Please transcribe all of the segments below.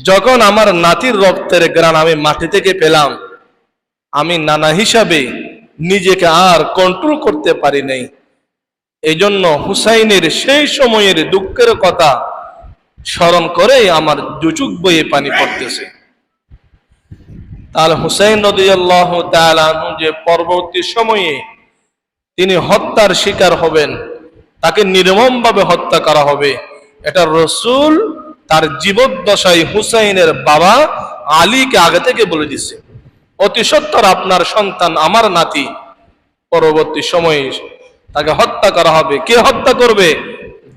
যখন আমার নাতির রক্তের ঘ্রাণ আমি মাটি থেকে পেলাম, আমি নানা হিসাবে নিজেকে আর কন্ট্রোল করতে পারি নাই। এই জন্য হুসাইনের সেই সময়ের দুঃখের কথা স্মরণ করে আমার দুচুক বয়ে পানি পড়তেছে। তাহলে হুসাইন রাদিয়াল্লাহু তাআলা আনহু যে পরবর্তী সময়ে তিনি হত্যার শিকার হবেন, তাকে নির্মমভাবে হত্যা করা হবে, এটা রাসূল তার জীবদ্দশায় হুসাইনের বাবা আলীকে আগে থেকে বলে দিচ্ছে, অতি সত্বর আপনার সন্তান আমার নাতি, পরবর্তী সময়ে তাকে হত্যা করা হবে। কে হত্যা করবে?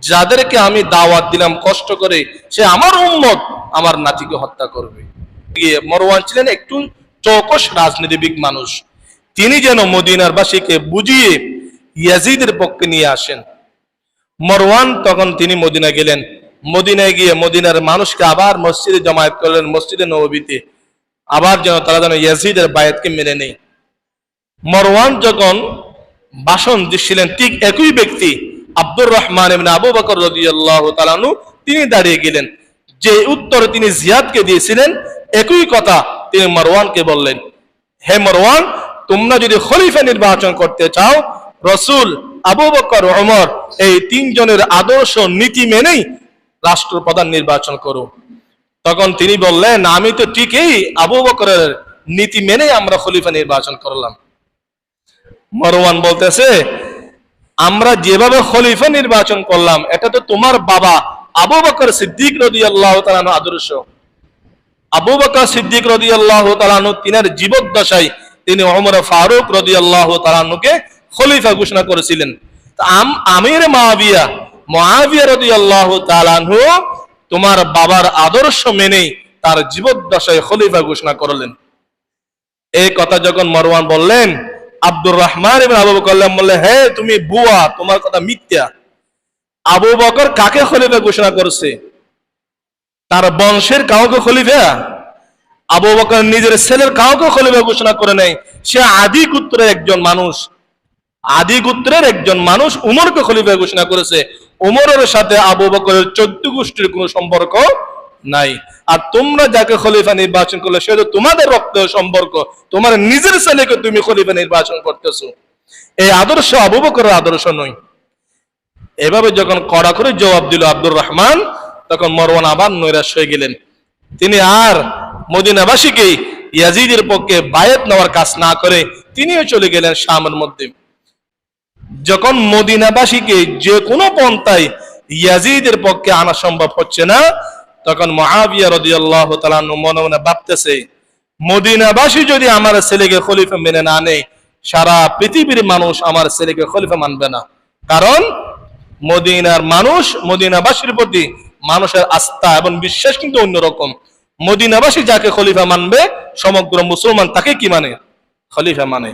যাদেরকে আমি দাওয়াত দিলাম কষ্ট করে, সে আমার উম্মত, আমার নাতিকে হত্যা করবে। মারওয়ান ছিলেন একটু চৌকস রাজনীতিবিদ মানুষ, তিনি যেন মদিনার বাসীকে বুঝিয়ে ইয়াজিদের পক্ষে নিয়ে আসেন। মারওয়ান তখন তিনি মদিনা গেলেন, মদিনায় গিয়ে মদিনার মানুষকে আবার মসজিদে জমায়েত করলেন, মসজিদে নববীতে, আবার যেন তারা যেন ইয়াজিদের বায়াতকে মেনে নেয়। মারওয়ান যখন ভাষণ দিচ্ছিলেন, ঠিক একই ব্যক্তি আব্দুর রহমান ইবনে আবু বকর রাদিয়াল্লাহু তাআলা আনহু তিনি দাঁড়িয়ে গেলেন। যে উত্তর তিনি জিয়াদকে দিয়েছিলেন, একই কথা তিনি মারওয়ানকে বললেন, হে মারওয়ান, তোমরা যদি খলিফা নির্বাচন করতে চাও, রাসূল, আবু বকর, ওমর এই তিনজনের আদর্শ নীতি মেনেই রাষ্ট্রপ্রধান নির্বাচন করো। তখন তিনি বললেন, আমি তো ঠিকই আবু বকরের নীতি মেনেই আমরা খলিফা নির্বাচন করলাম। মারওয়ান বলতেছে, আমরা যেভাবে খলিফা নির্বাচন করলাম এটা তো তোমার বাবা আবু বকর সিদ্দিক রাদিয়াল্লাহু তাআলা আনহু আদর্শ। আবু বকর সিদ্দিক রাদিয়াল্লাহু তাআলা আনহু তিনার জীবদ্দশায় তিনি ওমর ফারুক রাদিয়াল্লাহু তাআলা আনহুকে খলিফা ঘোষণা করেছিলেন। আমির মুআবিয়া রাদিয়াল্লাহু তাআলা আনহু তোমার বাবার আদর্শ মেনেই তার জীবদ্দশায় খলিফা ঘোষণা করলেন। এই কথা যখন মারওয়ান বললেন, আব্দুর রহমান ইবনে আবু বকর বললেন, হে তুমি বুয়া, তোমার কথা মিথ্যা। আবু বকর কাকে খলিফা ঘোষণা করছে? তার বংশের কাউকে খলিফা? আবু বকর নিজের ছেলের কাউকে খলিফা ঘোষণা করে নাই। সে আদি গোত্রের একজন মানুষ, আদি গোত্রের একজন মানুষ উমরকে খলিফা ঘোষণা করেছে। উমরের সাথে আবু বকরের 14 গোষ্ঠীর কোনো সম্পর্ক নাই। আর তোমরা যাকে খলিফা নির্বাচন করলে সে তো তোমাদের রক্তের সম্পর্ক, তোমার নিজের ছেলেকে তুমি খলিফা নির্বাচন করতেছো। এই আদর্শ আবু বকরের আদর্শ নয়। এভাবে যখন কড়া করে জবাব দিল আব্দুর রহমান, তখন মারওয়ান আবার নৈরাশ হয়ে গেলেন। তিনি আর মদিনাবাসীকে ইয়াজিদের পক্ষে বায়াত নেওয়ার কাজ না করে তিনিও চলে গেলেন শামের মধ্যে। যখন মদিনাবাসীকে যে কোনো পন্থায় ইয়াজিদের পক্ষে আনা সম্ভব হচ্ছে না, তখন মুআবিয়া রাদিয়াল্লাহু তাআলা আনহু মনে মনে ভাবতেছে, মদিনাবাসী যদি আমার ছেলেকে খলিফা মেনে না নেয়, সারা পৃথিবীর মানুষ আমার ছেলেকে খলিফা মানবে না। কারণ মদিনার মানুষ, মদিনাবাসীর প্রতি মানুষের আস্থা এবং বিশ্বাস কিন্তু অন্যরকম। মদিনাবাসী যাকে খলিফা মানবে, সমগ্র মুসলমান তাকে কি মানে? খলিফা মানে।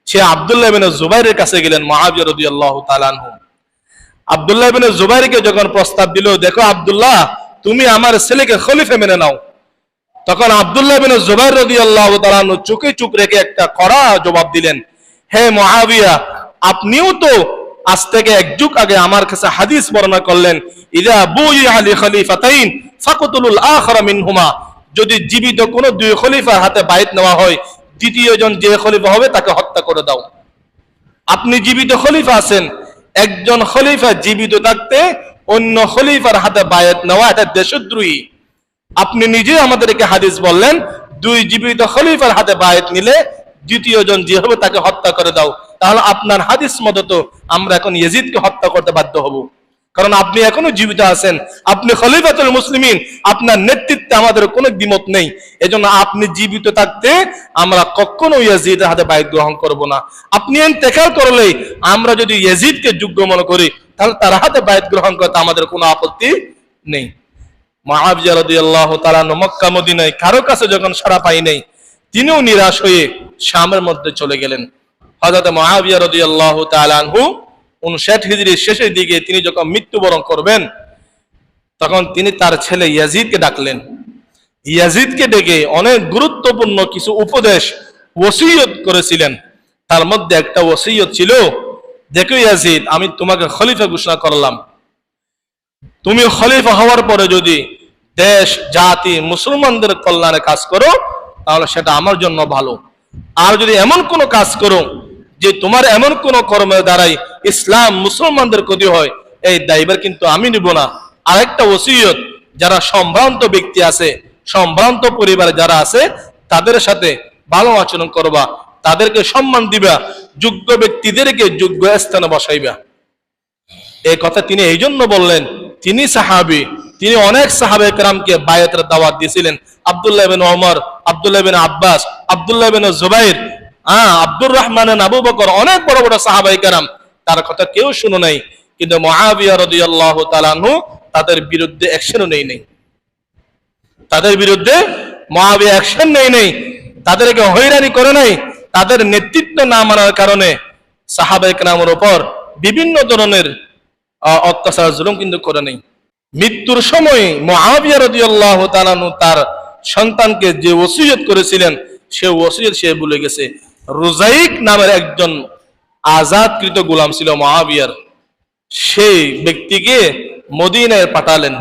সে আব্দুল্লাহ ইবনে জুবাইরের কাছে গেলেন মুআবিয়া রাদিয়াল্লাহু তাআলা আনহু। আব্দুল্লাহ ইবনে জুবাইরকে যখন প্রস্তাব দিল, দেখো আব্দুল্লাহ, তুমি আমার ছেলেকে খলিফা মেনে নাও, তখন আব্দুল্লাহ ইবনে জুবাইর রাদিয়াল্লাহু তাআলা আনহু চোখে চোখ রেখে একটা কড়া জবাব দিলেন, হে মুআবিয়া, আপনিও তো আজ থেকে এক যুগ আগে আমার কাছে হাদিস বর্ণনা করলেন, ইযা বুইআ লি খলিফাতাইন ফাকতুলুল আখারা মিনহুমা, যদি জীবিত কোন দুই খলিফার হাতে বায়াত নেওয়া হয়, দ্বিতীয় জন যে খলিফা হবে তাকে হত্যা করে দাও। আপনি জীবিত খলিফা আছেন, একজন খলিফা জীবিত থাকতে অন্য খলিফার হাতে বায়াত নেওয়া এটা দেশদ্রোহী। আপনি নিজে আমাদেরকে হাদিস বললেন, দুই জীবিত খলিফার হাতে বায়াত নিলে দ্বিতীয় জন যে হবে তাকে হত্যা করে দাও। তাহলে আপনার হাদিস মতো তো আমরা এখন ইয়াজিদকে হত্যা করতে বাধ্য হব, কারণ আপনি এখনো জীবিত আছেন, আপনি খলিফাতুল মুসলিমিন, আপনার নেতৃত্বে আমাদের কোনো দ্বিমত নেই। এজন্য আপনি জীবিত থাকতে আমরা কখনো ইয়াজিদের হাতে বায়াত গ্রহণ করব না। আপনি ইন্তেকাল করলেই আমরা যদি ইয়াজিদকে যোগ্য মনে করি, তাহলে তার হাতে বায়াত গ্রহণ করতে আমাদের কোনো আপত্তি নেই। মুআবিয়া রাদিয়াল্লাহু তাআলা আনহু মক্কা মদিনায় কারো কাছে যখন সাড়া পাই নাই, তিনিও নিরাশ হয়ে শামের মধ্যে চলে গেলেন। হযরত মুআবিয়া রাদিয়াল্লাহু তাআলা আনহু 59 হিজরির শেষের দিকে তিনি যখন মৃত্যুবরণ করবেন, তখন তিনি তার ছেলে ইয়াজিদকে ডাকলেন। ইয়াজিদকে ডেকে অনেক গুরুত্বপূর্ণ কিছু উপদেশ, ওসিয়ত করেছিলেন। তার মধ্যে একটা ওসিয়ত ছিল, দেখো ইয়াজিদ, আমি তোমাকে খলিফা ঘোষণা করলাম, তুমি খলিফা হওয়ার পরে যদি দেশ জাতি মুসলমানদের কল্যাণে কাজ করো, তাহলে সেটা আমার জন্য ভালো। আর যদি এমন কোনো কাজ করো যে তোমার এমন কোনো কর্মের দ্বারাই ইসলাম মুসলমানদের ক্ষতি হয়, এই দায়ভার কিন্তু আমি নিব না। আরেকটা ওসিয়ত, যারা সম্ভ্রান্ত ব্যক্তি আছে, সম্ভ্রান্ত পরিবারে যারা আছে, তাদের সাথে ভালো আচরণ করবা, তাদেরকে সম্মান দিবা, যোগ্য ব্যক্তিদেরকে যোগ্য স্থানে বসাইবা। এই কথা তিনি এই জন্য বললেন, তিনি সাহাবী, তিনি অনেক সাহাবায়ে কেরামকে বায়াতের দাওয়াত দিয়েছিলেন। আব্দুল্লাহ ইবনে ওমর, আব্দুল্লাহ ইবনে আব্বাস, আব্দুল্লাহ ইবনে জুবাইর, আব্দুর রহমান, আবু বকর, অনেক বড় বড় সাহাবায়ে কেরাম, তার কথা কেউ শুনে নাই। কিন্তু মুআবিয়া রাদিয়াল্লাহু তাআলা আনহু তাদের বিরুদ্ধে অ্যাকশনও নেই নাই, তাদের বিরুদ্ধে মুআবিয়া অ্যাকশন নেই নাই, তাদেরকে হয়রানি করে নাই। তাদের নেতৃত্ব না মানার কারণে সাহাবায়ে কেরামের উপর বিভিন্ন ধরনের অত্যাচার জুলুম কিন্তু করে নাই। মৃত্যুর সময় মুআবিয়া রাদিয়াল্লাহু তাআলা আনহু তার সন্তানকে যে ওসিয়ত করেছিলেন, সে ওসিয়ত সে ভুলে গেছে। রুজাইক নামের একজন আজাদকৃত গোলাম ছিল মুআবিয়ার, সেই ব্যক্তিকে মদিনায় পাঠালেন।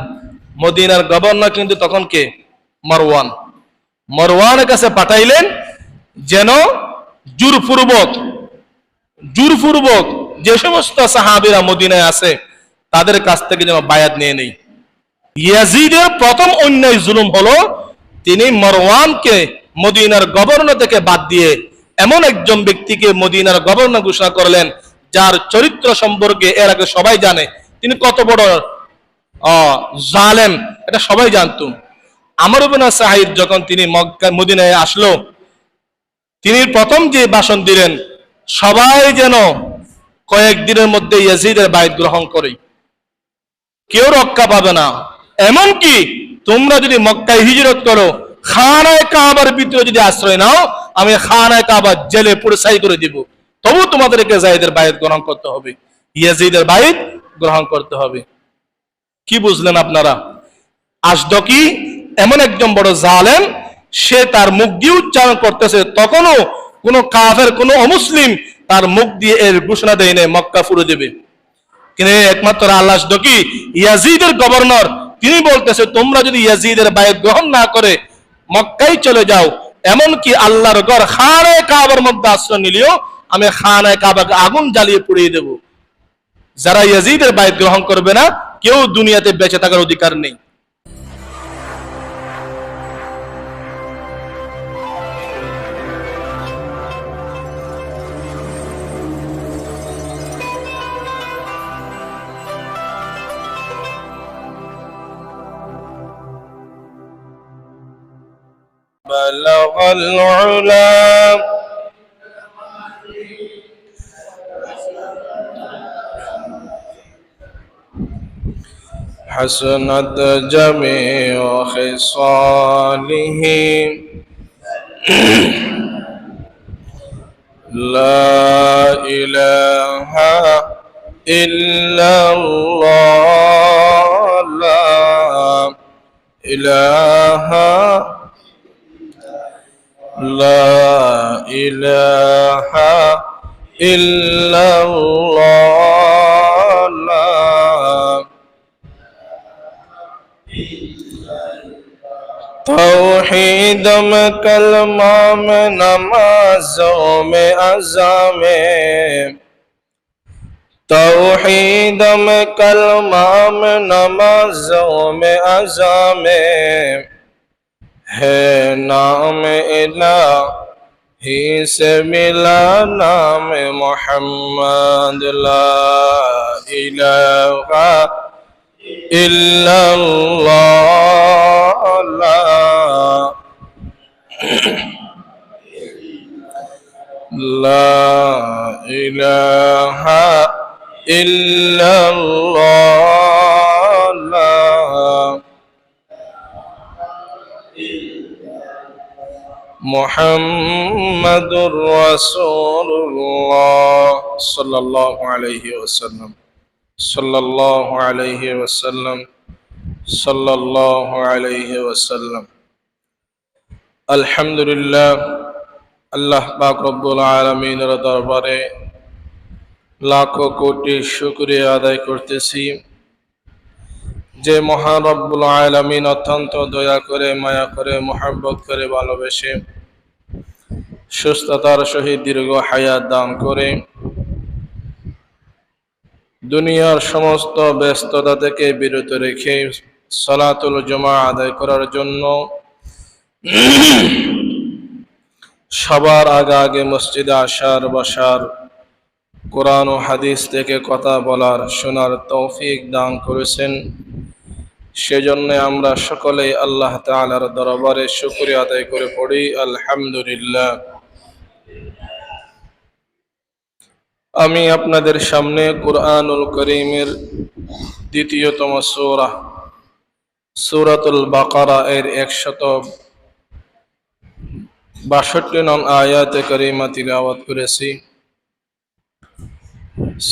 মদিনার গভর্নর কিন্তু তখন কে? মারওয়ান। মারওয়ানের কাছে পাঠাইলেন যেন জোরপূর্বক যে সমস্ত সাহাবীরা মদিনায় আছে তাদের কাছ থেকে যেন বায়াত নিয়ে নেই। ইয়াজিদের প্রথম অন্যায় জুলুম হলো, তিনি মারওয়ানকে মদিনার গভর্নর থেকে বাদ দিয়ে এমন একজন ব্যক্তিকে মদিনার গভর্নর ঘোষণা করলেন, যার চরিত্র সম্পর্কে এর আগে সবাই জানে, তিনি কত বড় জালেম এটা সবাই জানতো। আমর ইবনে সাঈদ যখন তিনি মদিনায় আসলো, তিনি প্রথম যে ভাষণ দিলেন, সবাই যেন কয়েকদিনের মধ্যে ইয়াজিদের বায়াত গ্রহণ করে, কেউ রক্ষা পাবে না। এমনকি তোমরা যদি মক্কায় হিজরত করো, খানায়ে কাবার ভিতরে যদি আশ্রয় নাও, আমি খানায়ে কাবা জেলে পুরো ছাই করে দিব, তবু তোমাদেরকে যায়েদের বায়াত গ্রহণ করতে হবে, ইয়াজিদের বায়াত গ্রহণ করতে হবে। কি বুঝলেন আপনারা? আজদকি এমন একজন বড় জালেম, সে তার মুখ দিয়ে উচ্চারণ করতেছে, তখনও কোন কাফের, কোন অমুসলিম তার মুখ দিয়ে এর ঘোষণা দেয় না মক্কা পুরো দেবে। কিন্তু একমাত্র আল্লাহ আজদকি ইয়াজিদের গভর্নর, তিনি বলতেছে তোমরা যদি ইয়াজিদের বায়াত গ্রহণ না করে মক্কায় চলে যাও, এমনকি আল্লাহর ঘর খানায়ে কাবার মধ্যে আশ্রয় নিলেও আমি খানায়ে কাবাকে আগুন জ্বালিয়ে পুড়িয়ে দেব। যারা ইয়াজিদের বায়াত গ্রহণ করবে না, কেউ দুনিয়াতে বেঁচে থাকার অধিকার নেই। بلغ العلا حسنت جميع خصاله لا إله إلا الله لا إله لا إله إلا الله لا توحید میں کلمہ میں نمازوں میں اذان میں توحید میں کلمہ میں نمازوں میں اذان میں ہے نام الہی سے ملا نام محمد لا الہ الا اللہ لا لا الہ الا اللہ لا محمد رسول اللہ صلی اللہ علیہ وسلم صلی اللہ علیہ وسلم صلی اللہ علیہ وسلم আলহামদুলিল্লাহ। আল্লাহ পাক রব্বুল আলামিনের দরবারে লাখো কোটি শুকরিয়া আদায় করতেছি, যে মহান রব্বুল আলামিন অত্যন্ত দয়া করে, মায়া করে, মোহাব্বত করে, ভালোবেসে সুস্থতার সহিত দীর্ঘ হায়াত দান করে দুনিয়ার সমস্ত ব্যস্ততা থেকে বিরত রেখে সালাতুল জুমা আদায় করার জন্য সবার আগে মসজিদে আসার, বসার, কোরআন ও হাদিস থেকে কথা বলার, শোনার তৌফিক দান করেছেন। সেজন্য আমরা সকলেই আল্লাহ তাআলার দরবারে শুকরিয়া আদায় করে পড়ি আলহামদুলিল্লাহ। আমি আপনাদের সামনে কুরআনুল কারীমের দ্বিতীয়তম সূরাতুল বাকারা এর 162 নং আয়াতে কারিমা তিলাওয়াত করেছি।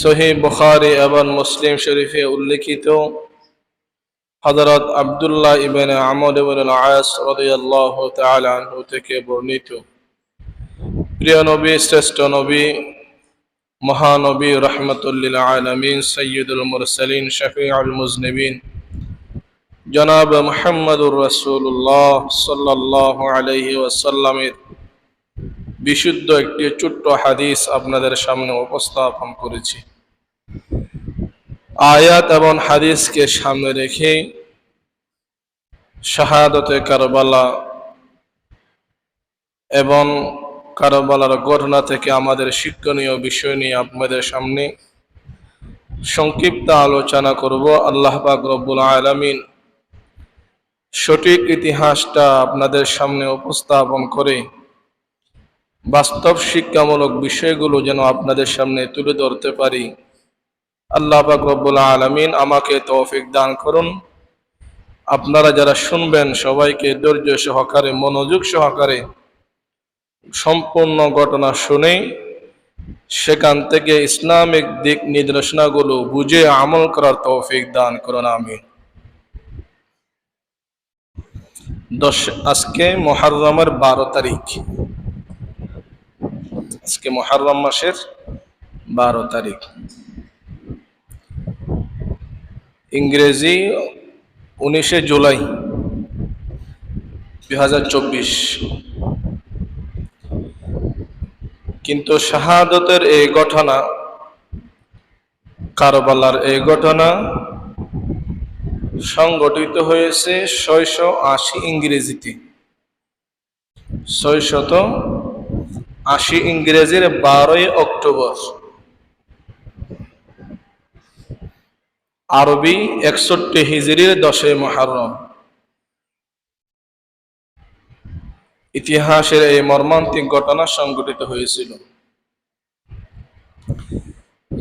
সহিহ বুখারী এবং মুসলিম শরীফে উল্লেখিত হযরত আব্দুল্লাহ ইবনে আমর ইবনে আল-আস রাদিয়াল্লাহু তাআলা আনহু থেকে বর্ণিত, প্রিয় নবী, শ্রেষ্ঠ নবী, মহানবী, রাহমাতুল লিল আলামিন, সাইয়্যিদুল মুরসালিন, শফিউল মুজনিবিন জনাব মুহাম্মদুর রাসূলুল্লাহ সাল্লাল্লাহু আলাইহি ওয়াসাল্লামের বিশুদ্ধ একটি ছোট্ট হাদিস আপনাদের সামনে উপস্থাপন করেছি। আয়াত এবং হাদিসকে সামনে রেখে শাহাদাতে কারবালা এবং কারবালার ঘটনা থেকে আমাদের শিক্ষণীয় বিষয় নিয়ে আপনাদের সামনে সংক্ষিপ্ত আলোচনা করব। আল্লাহ পাক রব্বুল আলামিন সঠিক ইতিহাসটা আপনাদের সামনে উপস্থাপন করে বাস্তব শিক্ষামূলক বিষয়গুলো যেন আপনাদের সামনে তুলে ধরতে পারি, আল্লাহ পাক রব্বুল আলামিন আমাকে তৌফিক দান করুন। আপনারা যারা শুনবেন সবাইকে ধৈর্য সহকারে, মনোযোগ সহকারে সম্পূর্ণ ঘটনা শুনে সেখান থেকে ইসলামিক দিক নির্দেশনাগুলো বুঝে আমল করার তৌফিক দান করুন, আমিন। আজকে মুহররমের 12 তারিখ। আজকে মুহররম মাসের 12 তারিখ, ইংরেজি 19 জুলাই 2024। কিন্তু শাহাদতের এই ঘটনা, কারবালার এই ঘটনা সংঘটিত হয়েছে 680 ইংরেজিতে। 680 ইংরেজির 12 অক্টোবর, আরবি 61 হিজরির 10 মুহররম। ইতিহাসের এই মর্মান্তিক ঘটনা সংঘটিত হয়েছিল।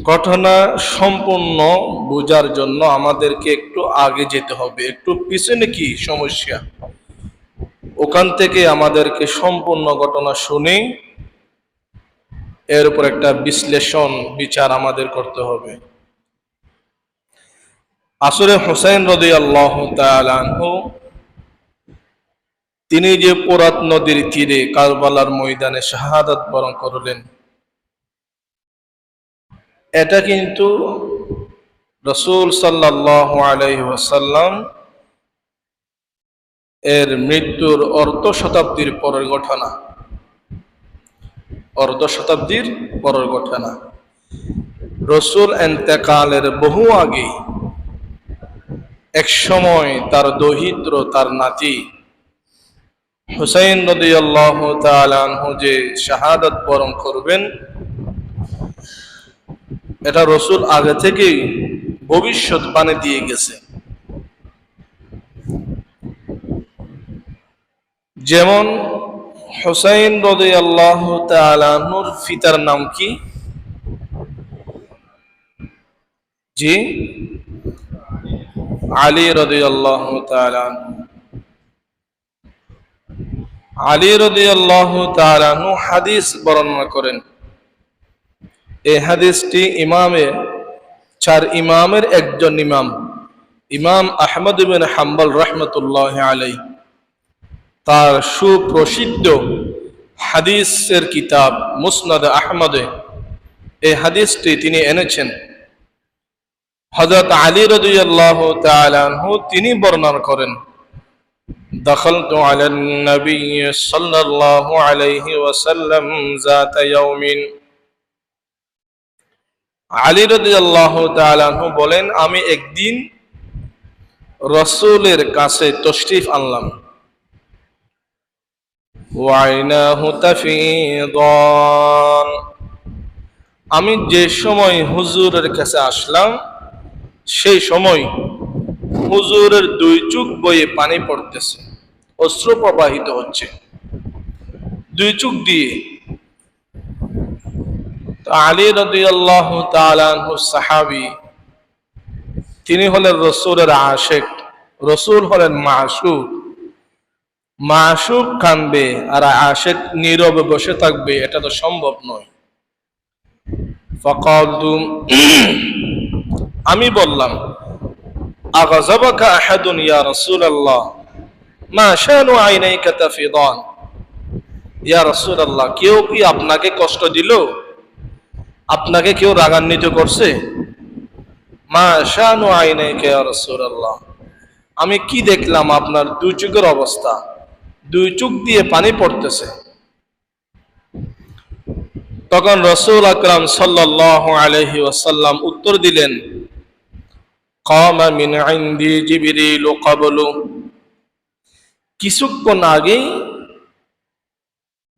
ঘটনা সম্পূর্ণ বোঝার জন্য আমাদেরকে একটু আগে যেতে হবে, একটু পিছনে কি সমস্যা, ওখান থেকে আমাদেরকে সম্পূর্ণ ঘটনা শুনে এর উপর একটা বিশ্লেষণ, বিচার আমাদের করতে হবে। আসলে হুসাইন রাদিয়াল্লাহু তাআলা আনহু তিনি যে ফোরাত নদীর তীরে কারবালার ময়দানে শাহাদাত বরণ করলেন, এটা কিন্তু রাসূল সাল্লাল্লাহু আলাইহি ওয়াসাল্লাম এর মৃত্যুর অর্ধ শতাব্দীর পরের ঘটনা। অর্ধ শতাব্দীর পরের ঘটনা। রাসূল ইন্তেকালের বহু আগে এক সময় তার দৌহিত্র, তার নাতি হুসাইন রাদিয়াল্লাহু তাআলা আনহু যে শাহাদাত বরণ করবেন, এটা রাসূল আগে থেকেই ভবিষ্যৎবাণী দিয়ে গেছে। যেমন হুসাইন রাদিয়াল্লাহু তাআলা আনহুর পিতার নাম কি? জি, আলী রাদিয়াল্লাহু তাআলা আনহু। আলী রাদিয়াল্লাহু তাআলা আনহু হাদিস বর্ণনা করেন। এই হাদিসটি চার ইমামের একজন ইমাম আহমদ ইবনে হাম্বল রাহমাতুল্লাহি আলাইহি তার সুপ্রসিদ্ধ হাদিসের কিতাব মুসনাদ আহমদে এই হাদিসটি তিনি এনেছেন। হযরত আলী রাদিয়াল্লাহু তাআলা আনহু তিনি বর্ণনা করেন, دخلت على النبي صلى الله عليه وسلم ذات يوم। আলী রাদিয়াল্লাহু তাআলা আনহু বলেন, আমি একদিন রাসূলের কাছে তশরিফ আনলাম। ওয়াইনাহু তাফীদান, আমি যে সময় হুজুরের কাছে আসলাম সেই সময় হুজুরের দুই চোখ বয়ে পানি পড়তেছে, অশ্রু প্রবাহিত হচ্ছে দুই চোখ দিয়ে। তো আলী রাদিয়াল্লাহু তাআলা আনহু সাহাবী, তিনি হলেন রাসূলের আশিক, রাসূল হলেন মাশুক। মাশুক কাঁদবে আর আশিক নীরবে বসে থাকবে, এটা তো সম্ভব নয়। ফাকালতু, আমি বললাম, আগাযাবাকা আহাদুন ইয়া রাসূলুল্লাহ, মা শানু আইনাইকা তাফিদান। ইয়া রাসূলুল্লাহ, কেউ কি আপনাকে কষ্ট দিল? আপনাকে কেউ রাগান্বিত করছে? মা শানু আইনাইকা ইয়া রাসূলুল্লাহ, আমি কি দেখলাম আপনার দুই চোখের অবস্থা, দুই চোখ দিয়ে পানি পড়তেছে। তখন রাসূল আকরাম সাল্লাল্লাহু আলাইহি ওয়াসাল্লাম উত্তর দিলেন, কামা মিন ইনদি জিবরিল ক্বাবলু, কিছুক্ষণ আগেই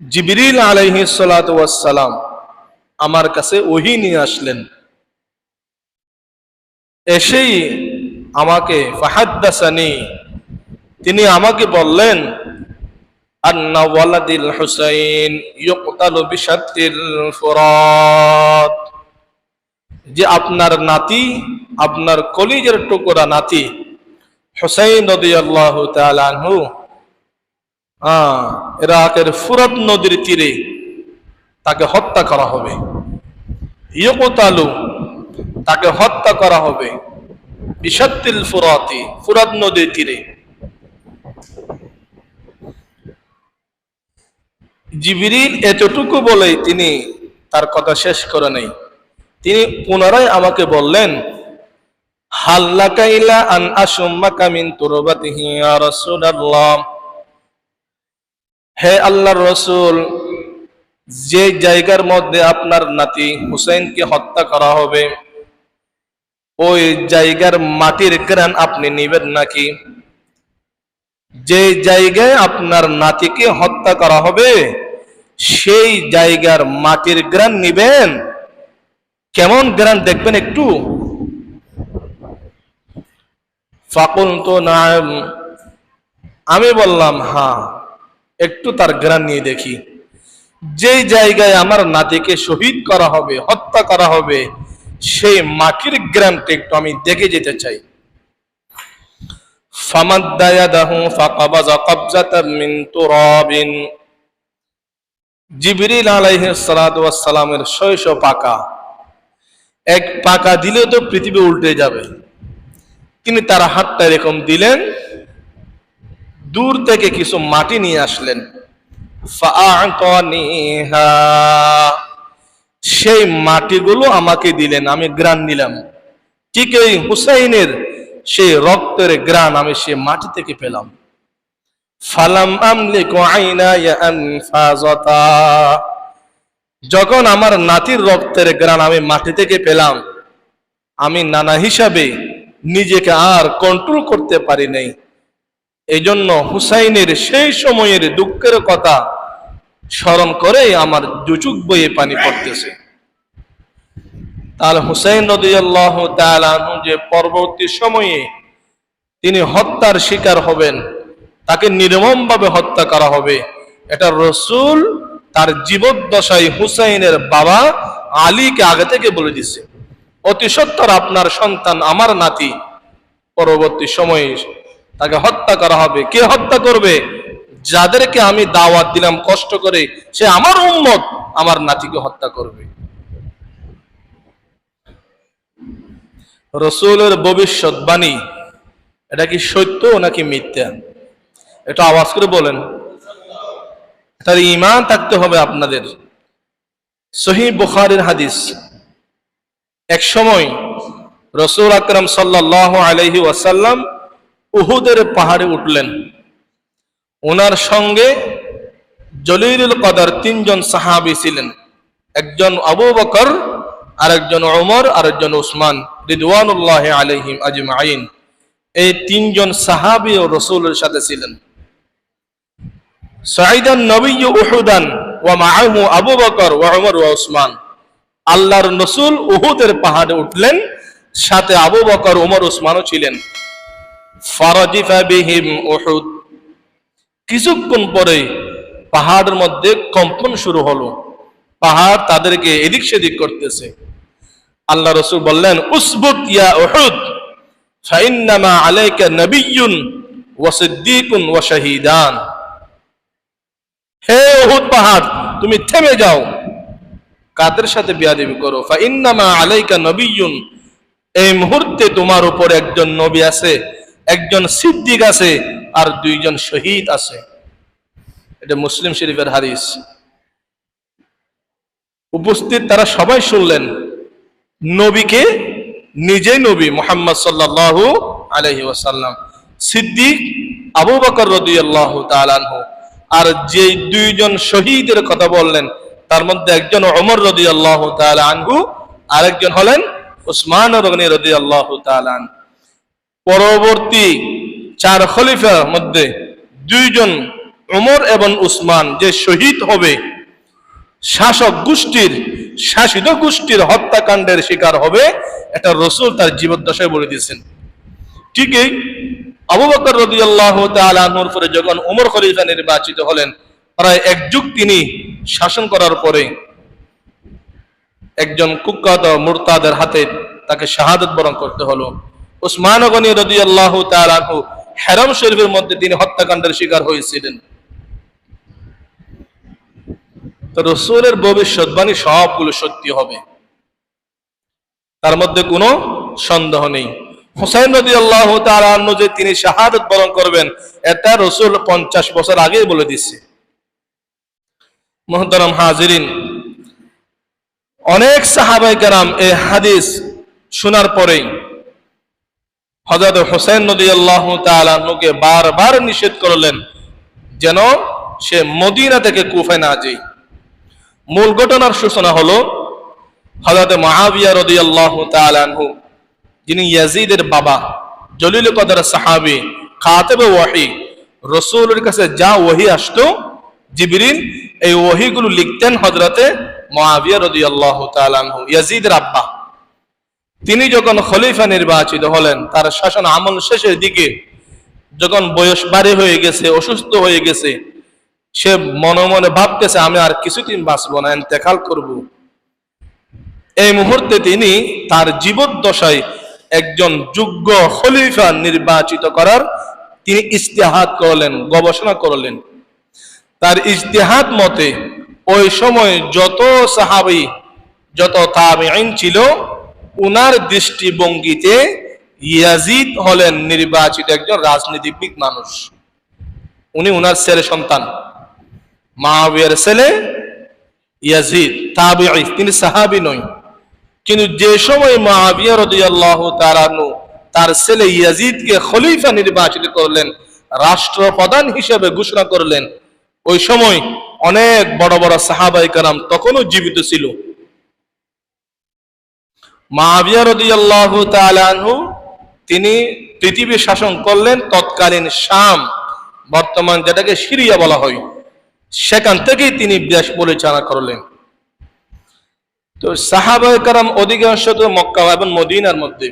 জিবরিল আলাইহিস সালাতু ওয়াস সালাম আমার কাছে ওহী নিয়ে আসলেন। এসেই আমাকে ফাহাদ্দাসানি, তিনি আমাকে বললেন, আন্না ওয়ালাদিল হুসাইন ইউকতালু বিশাত্তিল ফুরাত, যে আপনার নাতি, আপনার কলিজার টুকরা নাতি হুসাইন রাদিয়াল্লাহু তাআলা আনহু ইরাকের ফুরাত নদীর তীরে তাকে হত্যা করা হবে। ইউকতালু, তাকে হত্যা করা হবে বিশাত্তিল ফুরাতি, ফুরাত নদীর তীরে। জিবরিল এতটুকু বলেই তিনি তার কথা শেষ করে নেই, তিনি পুনরায় আমাকে বললেন, হাল্লাকা ইলা আন আশুম্মাকা মিন তুরবাতিহি ইয়া রাসূলুল্লাহ, হে আল্লাহর রাসূল, যে জায়গার মধ্যে আপনার নাতি হুসাইনকে হত্যা করা হবে ওই জায়গার মাটির ঘ্রাণ আপনি নেবেন নাকি? যে জায়গায় আপনার নাতিকে হত্যা করা হবে সেই জায়গার মাটির ঘ্রাণ নিবেন? কেমন ঘ্রাণ দেখবেন একটু? ফাকুলতু নাম, আমি বললাম হ্যাঁ, একটু তার ঘ্রাণ নিয়ে দেখি। যেই জায়গায় আমার নাতিকে শহীদ করা হবে, হত্যা করা হবে, সেই মাটির ঘ্রাণটা একটু আমি দেখে যেতে চাই। ফামাদ্দা ইয়াদাহু ফাকাবাযা কাবযাতাম মিন তুরাবিন, জিবরিল আলাইহিস সালাতু ওয়াস সালামের 600 পাকা, এক পাকা দিলে তো পৃথিবী উল্টে যাবে। তিনি তার হাতটা এরকম দিলেন, দূর থেকে কিছু মাটি নিয়ে আসলেন। ফাআতানিহা, সেই মাটিগুলো আমাকে দিলেন, আমি ঘ্রাণ নিলাম। ঠিক এই হুসাইনের সেই রক্তের ঘ্রাণ আমি সে মাটি থেকে পেলাম। ফালাম আমলিকু আইনায়া আনফাযাতা, যখন আমার নাতির রক্তের ঘ্রাণ আমি মাটি থেকে পেলাম, আমি নানা হিসাবে নিজেকে আর কন্ট্রোল করতে পারি নাই। এই জন্য হুসাইনের সেই সময়ের দুঃখের কথা স্মরণ করে আমার দুচোখ বয়ে পানি পড়তেছে। তাহলে হুসাইন রাদিয়াল্লাহু তাআলা আনহু যে পরবর্তী সময়ে তিনি হত্যার শিকার হবেন, তাকে নির্মমভাবে হত্যা করা হবে, এটা রাসূল তার জীবদ্দশায় হুসাইনের বাবা আলীকে আগে থেকে বলে দিচ্ছে, অতি সত্বর আপনার সন্তান, আমার নাতি, পরবর্তী সময়ে তাকে হত্যা করা হবে। কে হত্যা করবে? যাদেরকে আমি দাওয়াত দিলাম কষ্ট করে, সে আমার উম্মত, আমার নাতিকে হত্যা করবে। রাসূলের ভবিষ্যৎবাণী, এটা কি সত্য নাকি মিথ্যা? এটা আওয়াজ করে বলেন। তার ঈমান থাকতে হবে আপনাদের। সহিহ বুখারীর হাদিস, এক সময় রাসূল আকরাম সাল্লাল্লাহু আলাইহি ওয়াসাল্লাম উহুদের পাহাড়ে উঠলেন। ওনার সঙ্গে জলিলুল কদর তিনজন সাহাবী ছিলেন, একজন আবু বকর, আরেকজন ওমর, আরেকজন উসমান রিদওয়ানুল্লাহি আলাইহিম আজমাইন। এই তিনজন সাহাবী ও রাসূলের সাথে ছিলেন। সাইদান নবিয়্যু উহুদান ওয়া মাআহু আবু বকর ওয়া ওমর ওয়া উসমান। আল্লাহর রাসূল উহুদের পাহাড়ে উঠলেন, সাথে আবু বকর, ওমর, উসমানও ছিলেন। ফারাজিফা বিহিম উহুদ। কিছুক্ষণ পরে পাহাড়ের মধ্যে কম্পন শুরু হলো, পাহাড় তাদেরকে এদিক সেদিক করতেছে। আল্লাহ রাসূল বললেন, উসবুত ইয়া উহুদ ফাইন্নামা আলাইকা নাবিয়্যুন ওয়া সিদ্দীকুন ওয়া শাহীদান। হে উহুদ পাহাড়, তুমি থেমে যাও, কাদের সাথে বিয়াদবি করো? ফাইন্নামা আলাইকা নাবিয়্যুন, এই মুহূর্তে তোমার উপর একজন নবী আছে, একজন সিদ্দিক আছে, আর দুইজন শহীদ আছে। এটা মুসলিম শরীফের হাদিস। উপস্থিত তারা সবাই শুনলেন, নবীকে, নিজেই নবী মুহাম্মদ সাল্লাল্লাহু আলাইহি ওয়াসাল্লাম, সিদ্দিক আবু বকর রাদিয়াল্লাহু তাআলা আনহু, আর যে দুইজন শহীদের কথা বললেন তার মধ্যে একজন ওমর রাদিয়াল্লাহু তাআলা আনহু, আরেকজন হলেন উসমান রাদিয়াল্লাহু তাআলা আনহু। পরবর্তী চার খলিফার মধ্যে দুইজন ওমর এবং উসমান যে শহীদ হবে, শাসক গোষ্ঠীর, শাসিত গোষ্ঠীর হত্যাকাণ্ডের শিকার হবে, এটা রাসূল তার জীবদ্দশায় বলে দিয়েছেন। ঠিকই আবু বকর রাদিয়াল্লাহু তাআলা আনহুর পরে যখন ওমর খলিফা নির্বাচিত হলেন, প্রায় এক যুগ তিনি শাসন করার পরে একজন কুখ্যাত মুরতাদের হাতে তাকে শাহাদাত বরণ করতে হলো। উসমান গনি রাদিয়াল্লাহু তাআলা আনহু হারাম শরীফের মধ্যে তিনি হত্যাকাণ্ডের শিকার হয়েছিলেন। তো রাসূলের ভবিষ্যৎবাণী সবগুলো সত্যি হবে, তার মধ্যে কোনো সন্দেহ নেই। হুসাইন রাদিয়াল্লাহু তাআলা আনহু যে তিনি শাহাদাত বরণ করবেন, এটা রাসূল 50 বছর আগেই বলে দিয়েছে। মুহতারাম হাজিরিন, অনেক সাহাবায়ে কেরাম এই হাদিস শোনার পরেই হযরত হুসাইন রাদিয়াল্লাহু তাআলা আনহুকে বারবার নিষেধ করলেন যেন সে মদিনা থেকে কুফায় না যায়। মূল ঘটনার সূচনা হলো হযরত মুআবিয়া রাদিয়াল্লাহু তাআলা আনহু, যিনি ইয়াজিদের বাবা, জলিলুল কদর সাহাবী, খাতিবে ওয়াহী, রাসূলের কাছে যা ওহী আসতো জিবরিল, এই ওহীগুলো লিখতেন হযরতে মুআবিয়া রাদিয়াল্লাহু তাআলা আনহু, ইয়াজিদের আব্বা। তিনি যখন খলিফা নির্বাচিত হলেন, তার শাসন আমল শেষের দিকে যখন বয়স বাড়ি হয়ে গেছে, অসুস্থ হয়ে গেছে, সে মনে মনে ভাবতেছে আমি আর কিছুদিন বাঁচবো না, ইন্তেকাল করব। এই মুহূর্তে তিনি তার জীবদ্দশায় একজন যোগ্য খলিফা নির্বাচিত করার তিনি ইজতিহাদ করলেন, গবেষণা করলেন। তার ইজতিহাদ মতে ওই সময় যত সাহাবী, যত তাবিঈন ছিল, উনার দৃষ্টিভঙ্গিতে ইয়াজিদ হলেন নির্বাচিত একজন রাজনীতিবিদ মানুষ। উনি উনার ছেলে সন্তান, মুআবিয়ার ছেলে ইয়াজিদ তাবিঈ, তিনি সাহাবী নয়। কিন্তু যে সময় মুআবিয়া রাদিয়াল্লাহু তাআলা আনহু তার ছেলে ইয়াজিদকে খলিফা নির্বাচিত করলেন, রাষ্ট্রপ্রধান হিসেবে ঘোষণা করলেন, ওই সময় অনেক বড় বড় সাহাবায়ে কেরাম তখনও জীবিত ছিল। মুআবিয়া রাদিয়াল্লাহু তাআলা আনহু তিনি পৃথিবী শাসন করলেন তৎকালীন শাম, বর্তমান যেটাকে সিরিয়া বলা হয়, সেখান থেকেই তিনি দেশ পরিচালনা করলেন। তো সাহাবায়ে কেরাম অধিকাংশ তো মক্কা এবং মদিনার মধ্যে।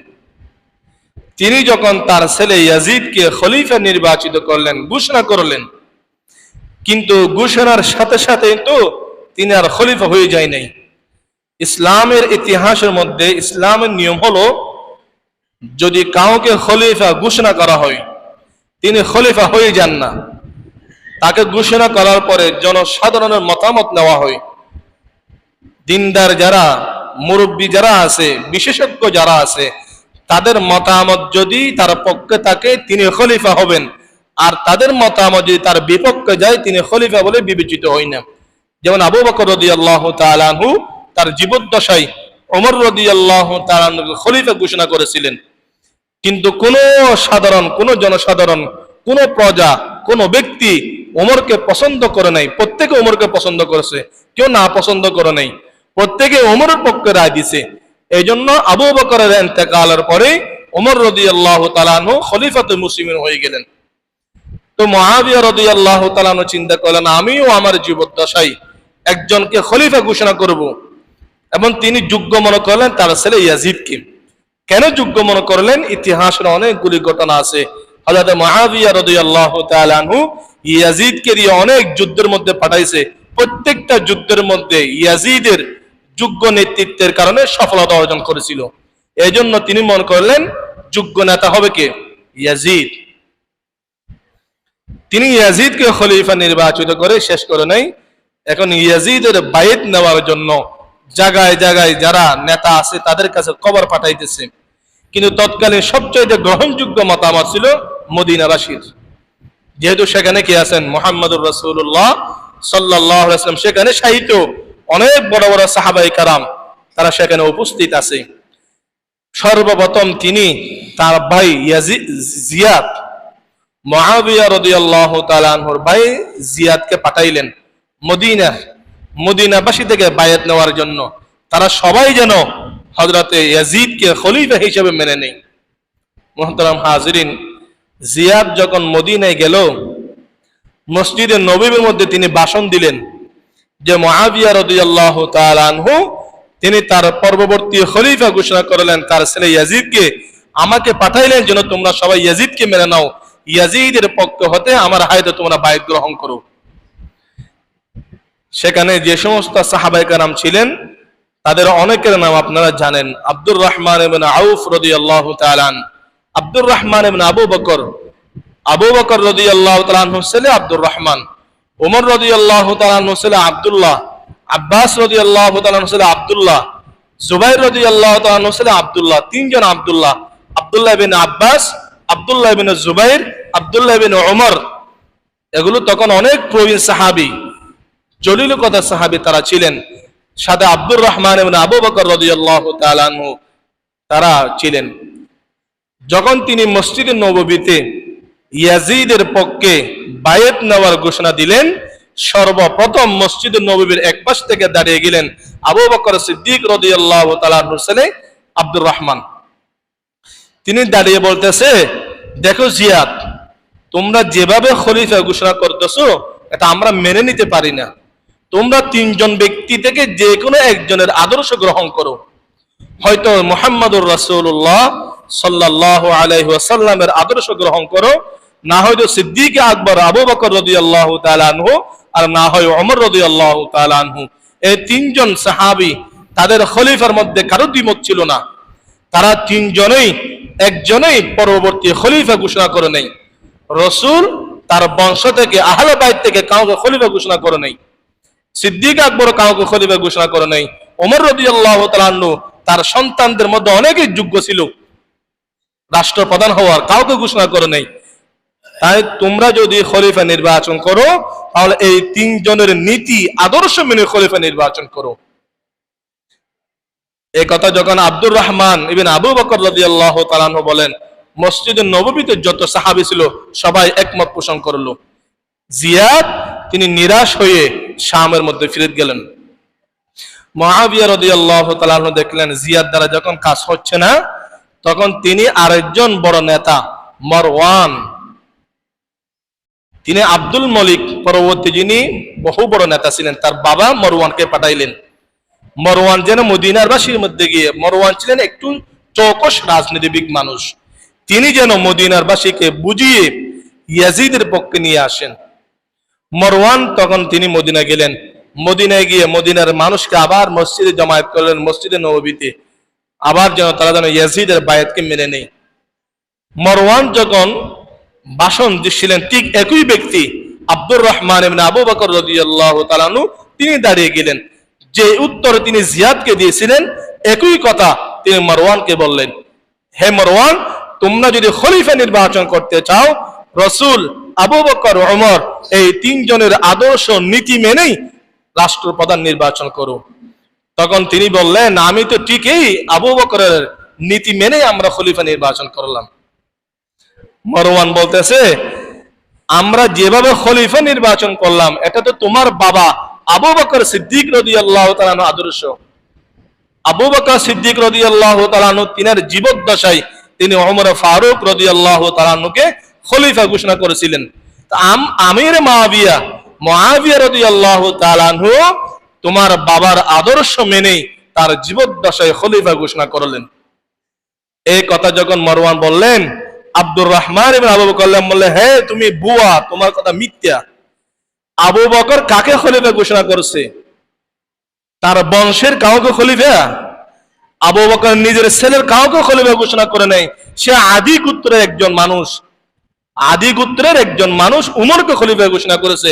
তিনি যখন তার ছেলে ইয়াজিদকে খলিফা নির্বাচিত করলেন, ঘোষণা করলেন, কিন্তু ঘোষণার সাথে সাথে তো তিনি আর খলিফা হয়ে যায় নাই। ইসলামের ইতিহাসের মধ্যে ইসলামের নিয়ম হলো, যদি কাউকে খলিফা ঘোষণা করা হয়, তিনি খলিফা হয়ে যান না। তাকে ঘোষণা করার পরে জনসাধারণের মতামত নেওয়া হয়। দিনদার যারা, মুরব্বী যারা আছে, বিশেষজ্ঞ যারা আছে, তাদের মতামত যদি তার পক্ষে থাকে তিনি খলিফা হবেন, আর তাদের মতামত যদি তার বিপক্ষে যায় তিনি খলিফা বলে বিবেচিত হই না। যেমন আবু বকর রাদিয়াল্লাহু তাআলা আনহু তার জীবদ্দশায় ওমর রাদিয়াল্লাহু তাআলা আনহুকে খলিফা ঘোষণা করেছিলেন। কিন্তু কোন জনসাধারণ, কোন প্রজা, কোন ব্যক্তি ওমরকে পছন্দ করে নাই। প্রত্যেকে ওমরকে পছন্দ করেছে, কেউ না পছন্দ করে নাই। প্রত্যেকে ওমরের পক্ষে রায় দিছে। এই জন্য আবু বকরের ইন্তেকালের পরে ওমর রাদিয়াল্লাহু তাআলা আনহু খলিফাতুল মুসলিমিন হয়ে গেলেন। তো মুআবিয়া রাদিয়াল্লাহু তাআলা আনহু চিন্তা করলেন, আমিও আমার জীবদ্দশায় একজনকে খলিফা ঘোষণা করব। এবং তিনি যোগ্য মনে করলেন তার ছেলে ইয়াজিদকে। কেন যোগ্য মনে করলেন? ইতিহাসের অনেকগুলি ঘটনা আছে। হযরত মুআবিয়া রাদিয়াল্লাহু তাআলা আনহু ইয়াজিদকে দিয়ে অনেক যুদ্ধের মধ্যে পাঠাইছে। প্রত্যেকটা যুদ্ধের মধ্যে ইয়াজিদের যোগ্য নেতৃত্বের কারণে সফলতা অর্জন করেছিল। এই জন্য তিনি মনে করলেন যোগ্য নেতা হবে কে? ইয়াজিদ। তিনি ইয়াজিদকে খলিফা নির্বাচিত করে শেষ করে নাই। এখন ইয়াজিদের বায়াত নেওয়ার জন্য জায়গায় জায়গায় যারা নেতা আছে তাদের কাছে খবর পাঠাইতেছে। কিন্তু তৎকালীন সবচেয়ে গ্রহণযোগ্য মতামত ছিল মদিনাবাসীর। যেহেতু সেখানে কি আছেন? মুহাম্মদুর রাসূলুল্লাহ সাল্লাল্লাহু আলাইহি ওয়াসাল্লাম। সেখানে সাহিত্য অনেক বড় বড় সাহাবায়ে কেরাম তারা সেখানে উপস্থিত আছে। সর্বপ্রথম তিনি তার ভাই জিয়াদ, মুআবিয়া রাদিয়াল্লাহু তাআলা আনহুর ভাই জিয়াদকে পাঠাইলেন মদিনাবাসী থেকে বায়াত নেওয়ার জন্য। তারা সবাই যেন হযরতে ইয়াজিদকে খলিফা হিসেবে মেনে নেয়। মুহতারাম হাজিরিন, জিয়াদ যখন মদিনায় গেল, মসজিদে নববীর মধ্যে তিনি ভাষণ দিলেন যে মুআবিয়া রাদিয়াল্লাহু তাআলা আনহু তিনি তার পরবর্তী খলিফা ঘোষণা করলেন তার ছেলে ইয়াজিদকে। আমাকে পাঠাইলেন যেন তোমরা সবাই ইয়াজিদকে মেনে নাও, ইয়াজিদের পক্ষ হতে আমার হায়াতে তোমরা বায়াত গ্রহণ করো। সেখানে যে সমস্ত সাহাবায়ে কেরাম ছিলেন তাদের অনেকের নাম আপনারা জানেন। আব্দুর রহমান ইবনে আউফ রাদিয়াল্লাহু তাআলা আনহু, আব্দুর রহমান ইবনে আবু বকর রাদিয়াল্লাহু তাআলা আনহু ছেলে আব্দুর রহমান, ওমর রাদিয়াল্লাহু তাআলা আনহু ছেলে আব্দুল্লাহ, আব্বাস রাদিয়াল্লাহু তাআলা আনহু ছেলে আব্দুল্লাহ, জুবাইর রাদিয়াল্লাহু তাআলা আনহু ছেলে আব্দুল্লাহ। তিনজন আব্দুল্লাহ ইবনে আব্বাস, আব্দুল্লাহ ইবনে জুবাইর, আব্দুল্লাহ ইবনে ওমর। এগুলো তখন অনেক প্রবীণ সাহাবী, জলিলুকতার সাহাবী তারা ছিলেন। সাথে আব্দুর রহমান ইবনে আবু বকর রাদিয়াল্লাহু তাআলা আনহু তারা ছিলেন। যখন তিনি মসজিদে নববীতে ইয়াজিদের পক্ষে বায়াত নেওয়ার ঘোষণা দিলেন, সর্বপ্রথম মসজিদে নববীর এক পাশ থেকে দাঁড়িয়ে গেলেন আবু বকর সিদ্দিক রাদিয়াল্লাহু তাআলা আনহুর ছেলে আব্দুর রহমান। তিনি দাঁড়িয়ে বলতেছে, দেখো জিয়াদ, তোমরা যেভাবে খলিফা ঘোষণা করতেছো এটা আমরা মেনে নিতে পারি না। তোমরা তিনজন ব্যক্তি থেকে যে কোনো একজনের আদর্শ গ্রহণ করো। হয়তো মুহাম্মদুর রাসূলুল্লাহ সাল্লাল্লাহু আলাইহি ওয়াসাল্লামের আদর্শ গ্রহণ করো, না হয়তো সিদ্দিক আকবর আবু বকর রাদিয়াল্লাহু তাআলা আনহু, আর না হয় ওমর রাদিয়াল্লাহু তাআলা আনহু। এই তিনজন সাহাবী, তাদের খলিফার মধ্যে কারো দ্বিমত ছিল না। তারা তিনজনেই একজনেই পরবর্তী খলিফা ঘোষণা করে নেই। রাসূল তার বংশ থেকে, আহলে বাইত থেকে কাউকে খলিফা ঘোষণা করে নেই। সিদ্দিক আকবর কাউকে খলিফা ঘোষণা করে নাই। ওমর রাদিয়াল্লাহু তাআলা আনহু তার সন্তানদের মধ্যে অনেকেই যোগ্য ছিল রাষ্ট্রপ্রধান হওয়ার, কাউকে ঘোষণা করে নাই। তাই তোমরা যদি খলিফা নির্বাচন করো তাহলে এই তিনজনের নীতি আদর্শ মেনে খলিফা নির্বাচন করো। এই কথা যখন আব্দুর রহমান ইবনে আবু বকর রাদিয়াল্লাহু তাআলা আনহু বলেন, মসজিদে নববীতে যত সাহাবী ছিল সবাই একমত পোষণ করলো। জিয়াদ তিনি নিরাশ হয়ে শামের মধ্যে ফিরে গেলেন। মুআবিয়া রাদিয়াল্লাহু তাআলা আনহু দেখলেন জিয়াদ দ্বারা যখন কাজ হচ্ছে না, তখন তিনি আরেকজন বড় নেতা মারওয়ান, তিনি আব্দুল মলিক পরবর্তী যিনি বহু বড় নেতা ছিলেন, তার বাবা মারওয়ানকে পাঠাইলেন। মারওয়ান যেন মদিনার বাসীর মধ্যে গিয়ে, মারওয়ান ছিলেন একটু চৌকস রাজনীতিবিদ মানুষ, তিনি যেন মদিনার বাসীকে বুঝিয়ে ইয়াজিদের পক্ষে নিয়ে আসেন। মারওয়ান তখন তিনি মদিনা গেলেন। মদিনায় গিয়ে মদিনার মানুষকে আবার মসজিদে জমায়েত করলেন, মসজিদে নববীতে, আবার যেন তারা যেন ইয়াজিদের বায়াতকে মেনে নেয়। মারওয়ান যখন ভাষণ দিচ্ছিলেন, ঠিক একই ব্যক্তি আব্দুর রহমান ইবনে আবু বকর রাদিয়াল্লাহু তাআলা আনহু তিনি দাঁড়িয়ে গেলেন। যে উত্তর তিনি জিয়াদকে দিয়েছিলেন একই কথা তিনি মারওয়ানকে বললেন, হে মারওয়ান, তোমরা যদি খলিফা নির্বাচন করতে চাও, রাসূল, আবু বকর, ওমর এই তিনজনের আদর্শ নীতি মেনেই রাষ্ট্রপ্রধান নির্বাচন করো। তখন তিনি বললেন, আমি তো ঠিকই আবু বকরের নীতি মেনে আমরা খলিফা নির্বাচন করলাম। মারওয়ান বলতেছে, আমরা যেভাবে খলিফা নির্বাচন করলাম এটা তো তোমার বাবা আবু বকর সিদ্দিক রাদিয়াল্লাহু তাআলা আদর্শ। আবু বকর সিদ্দিক রাদিয়াল্লাহু তাআলা তিনার জীবদ্দশায় তিনি ওমর ফারুক রাদিয়াল্লাহু তাআলাকে খলিফা ঘোষণা করেছিলেন। আমির মুআবিয়া রাদিয়াল্লাহু তাআলা তোমার বাবার আদর্শ মেনে তার জীবদ্দশায় খলিফা ঘোষণা করলেন। এই কথা যখন মারওয়ান বললেন, আব্দুর রহমান ইবনে আবু বকর বললেন, হে তুমি বুয়া, তোমার কথা মিথ্যা। আবু বকর কাকে খলিফা ঘোষণা করেছে? তার বংশের কাউকে খলিফা? আবু বকর নিজের ছেলের কাউকে খলিফা ঘোষণা করে নাই। সে আদি গোত্রের একজন মানুষ, আদি গোত্রের একজন মানুষ উমরকে খলিফা ঘোষণা করেছে।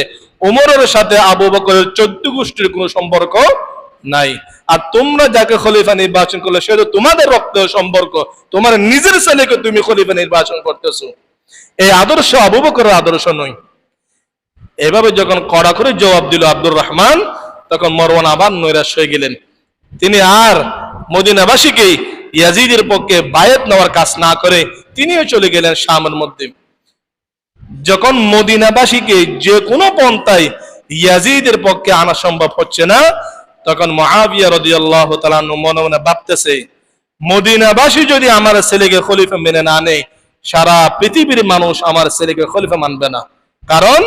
উমরের সাথে আবু বকরের 14 গোষ্ঠীর কোনো সম্পর্ক নাই। আর তোমরা যাকে খলিফা নির্বাচন করলে সে তো তোমাদের রক্তের সম্পর্ক, তোমার নিজের ছেলেকে তুমি খলিফা নির্বাচন করতেছো। এই আদর্শ আবু বকরের আদর্শ নয়। এভাবে যখন কড়া করে জবাব দিল আব্দুর রহমান, তখন মারওয়ান আবার নৈরাশ হয়ে গেলেন। তিনি আর মদিনাবাসীকে ইয়াজিদের পক্ষে বায়াত নেওয়ার কাজ না করে তিনিও চলে গেলেন শামের মধ্যে। যখন মদিনাবাসীকে যে কোনো পন্থায় ইয়াজিদের পক্ষে আনা সম্ভব হচ্ছে না, তখন মুআবিয়া রাদিয়াল্লাহু তাআলা মনে মনে ভাবতেছে, মদিনাবাসী যদি আমার ছেলেকে খলিফা মেনে না নেয়, সারা পৃথিবীর মানুষ আমার ছেলেকে খলিফা মানবে না। কারণ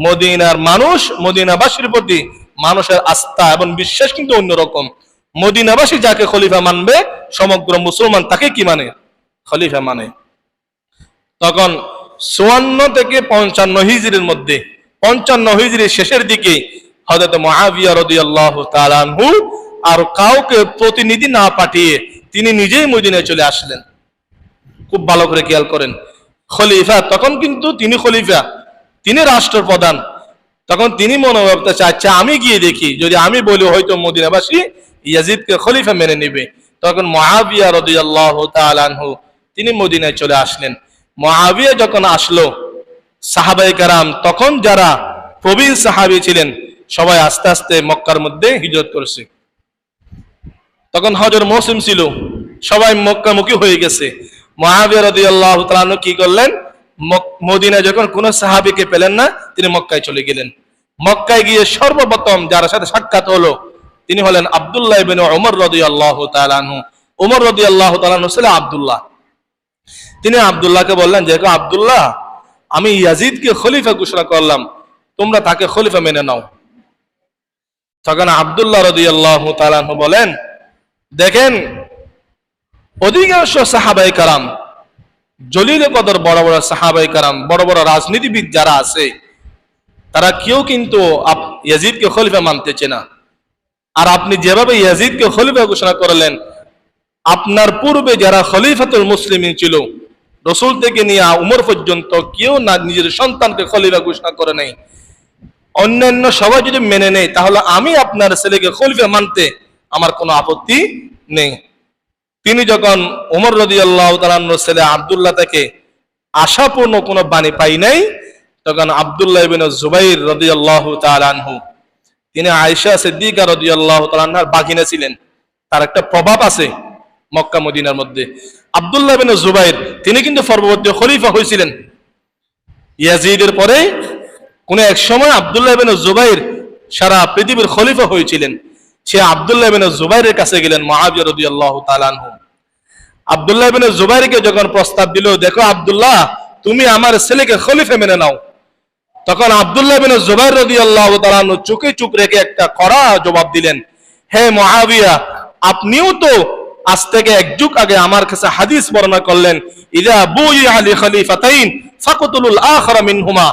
মদিনার মানুষ, মদিনাবাসীর প্রতি মানুষের আস্থা এবং বিশ্বাস কিন্তু অন্যরকম। মদিনাবাসী যাকে খলিফা মানবে, সমগ্র মুসলমান তাকে কি মানে? খলিফা মানে। তখন 54 থেকে 55 হিজরির মধ্যে, 55 হিজরির শেষের দিকে হযরত মুআবিয়া রাদিয়াল্লাহু তাআলা আনহু আর কাউকে প্রতিনিধি না পাঠিয়ে তিনি নিজেই মদিনায় চলে আসলেন। খুব ভালো করে খেয়াল করেন, খলিফা তখন কিন্তু তিনি খলিফা, তিনি রাষ্ট্রপ্রধান। তখন তিনি মনে করতে চাচ্ছে, আমি গিয়ে দেখি, যদি আমি বলি হয়তো মদিনাবাসী ইয়াজিদকে খলিফা মেনে নেবে। তখন মুআবিয়া রাদিয়াল্লাহু তাআলা আনহু তিনি মদিনায় চলে আসলেন। মুআবিয়া যখন আসলো, সাহাবায়ে কেরাম তখন যারা প্রবীণ সাহাবী ছিলেন সবাই আস্তে আস্তে মক্কার মধ্যে হিজরত করেছে। তখন হজের মৌসুম ছিল, সবাই মক্কামুখী হয়ে গেছে। মুআবিয়া রাদিয়াল্লাহু তাআলা আনহু কি করলেন? মদিনায় যখন কোন সাহাবীকে পেলেন না, তিনি মক্কায় চলে গেলেন। মক্কায় গিয়ে সর্বপ্রথম যার সাথে সাক্ষাৎ হলো তিনি হলেন আব্দুল্লাহ ইবনে উমর রাদিয়াল্লাহু তাআলা আনহু। উমর রাদিয়াল্লাহু তাআলা আনহু ছিলেন আব্দুল্লাহ। তিনি আব্দুল্লাহকে বললেন যে, আব্দুল্লাহ, আমি ইয়াজিদকে খলিফা ঘোষণা করলাম, তোমরা তাকে খলিফা মেনে নাও। তখন আব্দুল্লাহ রাদিয়াল্লাহু তাআলা আনহু বলেন, দেখেন, অধিকাংশ সাহাবায়ে কেরাম, জলিল কদর বড় বড় সাহাবায়ে কেরাম, বড় বড় রাজনীতিবিদ যারা আছে, তারা কেউ কিন্তু ইয়াজিদকে খলিফা মানতেছে না। আর আপনি যেভাবে ইয়াজিদকে খলিফা ঘোষণা করলেন, আপনার পূর্বে যারা খলিফাতুল মুসলিমিন ছিল, রাসূল থেকে নিয়ে উমর পর্যন্ত কেউ না নিজের সন্তানকে খলিফা ঘোষণা করে নাই। অন্যান্য সবাই যদি মেনে নেয়, তাহলে আমি আপনার ছেলেকে খলিফা মানতে আমার কোনো আপত্তি নেই। তিনি যখন উমর রাদিয়াল্লাহু তাআলা আনহুর ছেলে আব্দুল্লাহ থেকে আশাপূর্ণ কোনো বাণী পাই নাই, তখন আব্দুল্লাহ ইবনে জুবাইর রাদিয়াল্লাহু তাআলা আনহু, তিনি আয়েশা সিদ্দিকা রাদিয়াল্লাহু তাআলা আনহার বাগিনা ছিলেন, তার একটা প্রভাব আছে মক্কা মদিনার মধ্যে। আব্দুল্লাহ ইবনে জুবাইর তিনি কিন্তু পরবর্তী খলিফা হয়েছিলেন ইয়াজিদের পরে। কোন এক সময় আব্দুল্লাহ ইবনে জুবাইর সারা পৃথিবীর খলিফা হয়েছিলেন। সে আব্দুল্লাহ ইবনে জুবাইরের কাছে গেলেন মুআবিয়া রাদিয়াল্লাহু তাআলা আনহু। আব্দুল্লাহ ইবনে জুবাইরকে যখন প্রস্তাব দিল, দেখো আব্দুল্লাহ, তুমি আমার ছেলেকে খলিফা মেনে নাও, তখন আব্দুল্লাহ ইবনে জুবাইর রাদিয়াল্লাহু তাআলা আনহু চোখে চোখ রেখে একটা কড়া জবাব দিলেন, হে মুআবিয়া, আপনিও তো আজ থেকে এক যুগ আগে আমার কাছে হাদিস বর্ণনা করলেন, ইযা বুইআ লি খলিফাতাইন ফাকতুলুল আখারা মিনহুমা,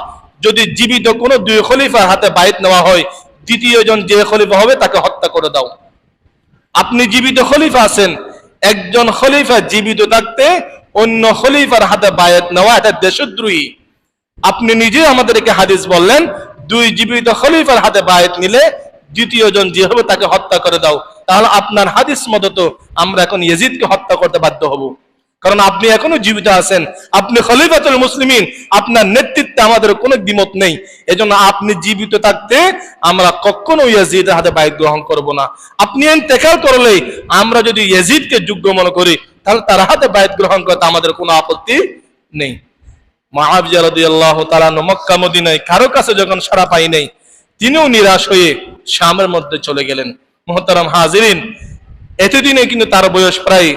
যদি জীবিত কোন দুই খলিফার হাতে বায়াত নেওয়া হয়, দ্বিতীয় জন যে খলিফা হবে তাকে হত্যা করে দাও। আপনি জীবিত খলিফা আছেন, একজন খলিফা জীবিত থাকতে অন্য খলিফার হাতে বায়াত নেওয়া এটা দেশদ্রোহী। আপনি নিজে আমাদেরকে হাদিস বললেন, দুই জীবিত খলিফার হাতে বায়াত নিলে দ্বিতীয় জন যে হবে তাকে হত্যা করে দাও। তাহলে আপনার হাদিস মতো তো আমরা এখন ইয়াজিদকে হত্যা করতে বাধ্য হব। কারণ আপনি এখনো জীবিত আছেন, আপনি খলিফাতুল মুসলিমিন, আপনার নেতৃত্বে আমাদের কোনো দ্বিমত নেই। এজন্য আপনি জীবিত থাকতে আমরা কখনো ইয়াজিদের হাতে বায়াত গ্রহণ করব না। আপনি ইন্তেকাল করলেই আমরা যদি ইয়াজিদকে যোগ্য মনে করি, তাহলে তার হাতে বায়াত গ্রহণ করতে আমাদের কোনো আপত্তি নেই। মুআবিয়া রাদিয়াল্লাহু তাআলা মক্কা মদিনায় কারো কাছে যখন সাড়া পাই নাই, তিনিও নিরাশ হয়ে শামের মধ্যে চলে গেলেন। মুহতারাম হাজিরিন, এতদিনে কিন্তু তার বয়স প্রায়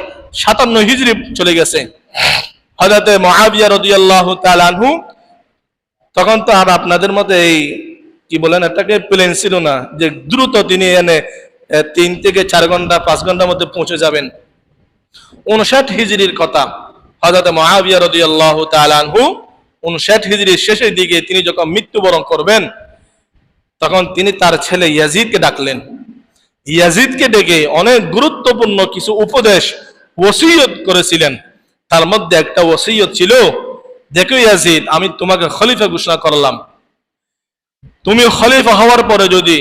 57 হিজরি চলে গেছে। হযরতে মুআবিয়া রাদিয়াল্লাহু তাআলা আনহু তখন তো আর আপনাদের মধ্যে এই কি বলেন এটাকে প্লেন ছিল না যে দ্রুত তিনি এনে 3 থেকে 4 ঘন্টা 5 ঘন্টার মধ্যে পৌঁছে যাবেন। 59 হিজরির কথা, হযরতে মুআবিয়া রাদিয়াল্লাহু তাআলা আনহু 59 হিজরির শেষের দিকে তিনি যখন মৃত্যুবরণ করবেন, তখন তিনি তার ছেলে ইয়াজিদকে ডাকলেন। ইয়াজিদকে ডেকে অনেক গুরুত্বপূর্ণ কিছু উপদেশ ওসিয়ত করেছিলেন। তার মধ্যে একটা ওসিয়ত ছিল, দেখো ইয়াজিদ, আমি তোমাকে খলিফা ঘোষণা করলাম, তুমি খলিফা হওয়ার পরে যদি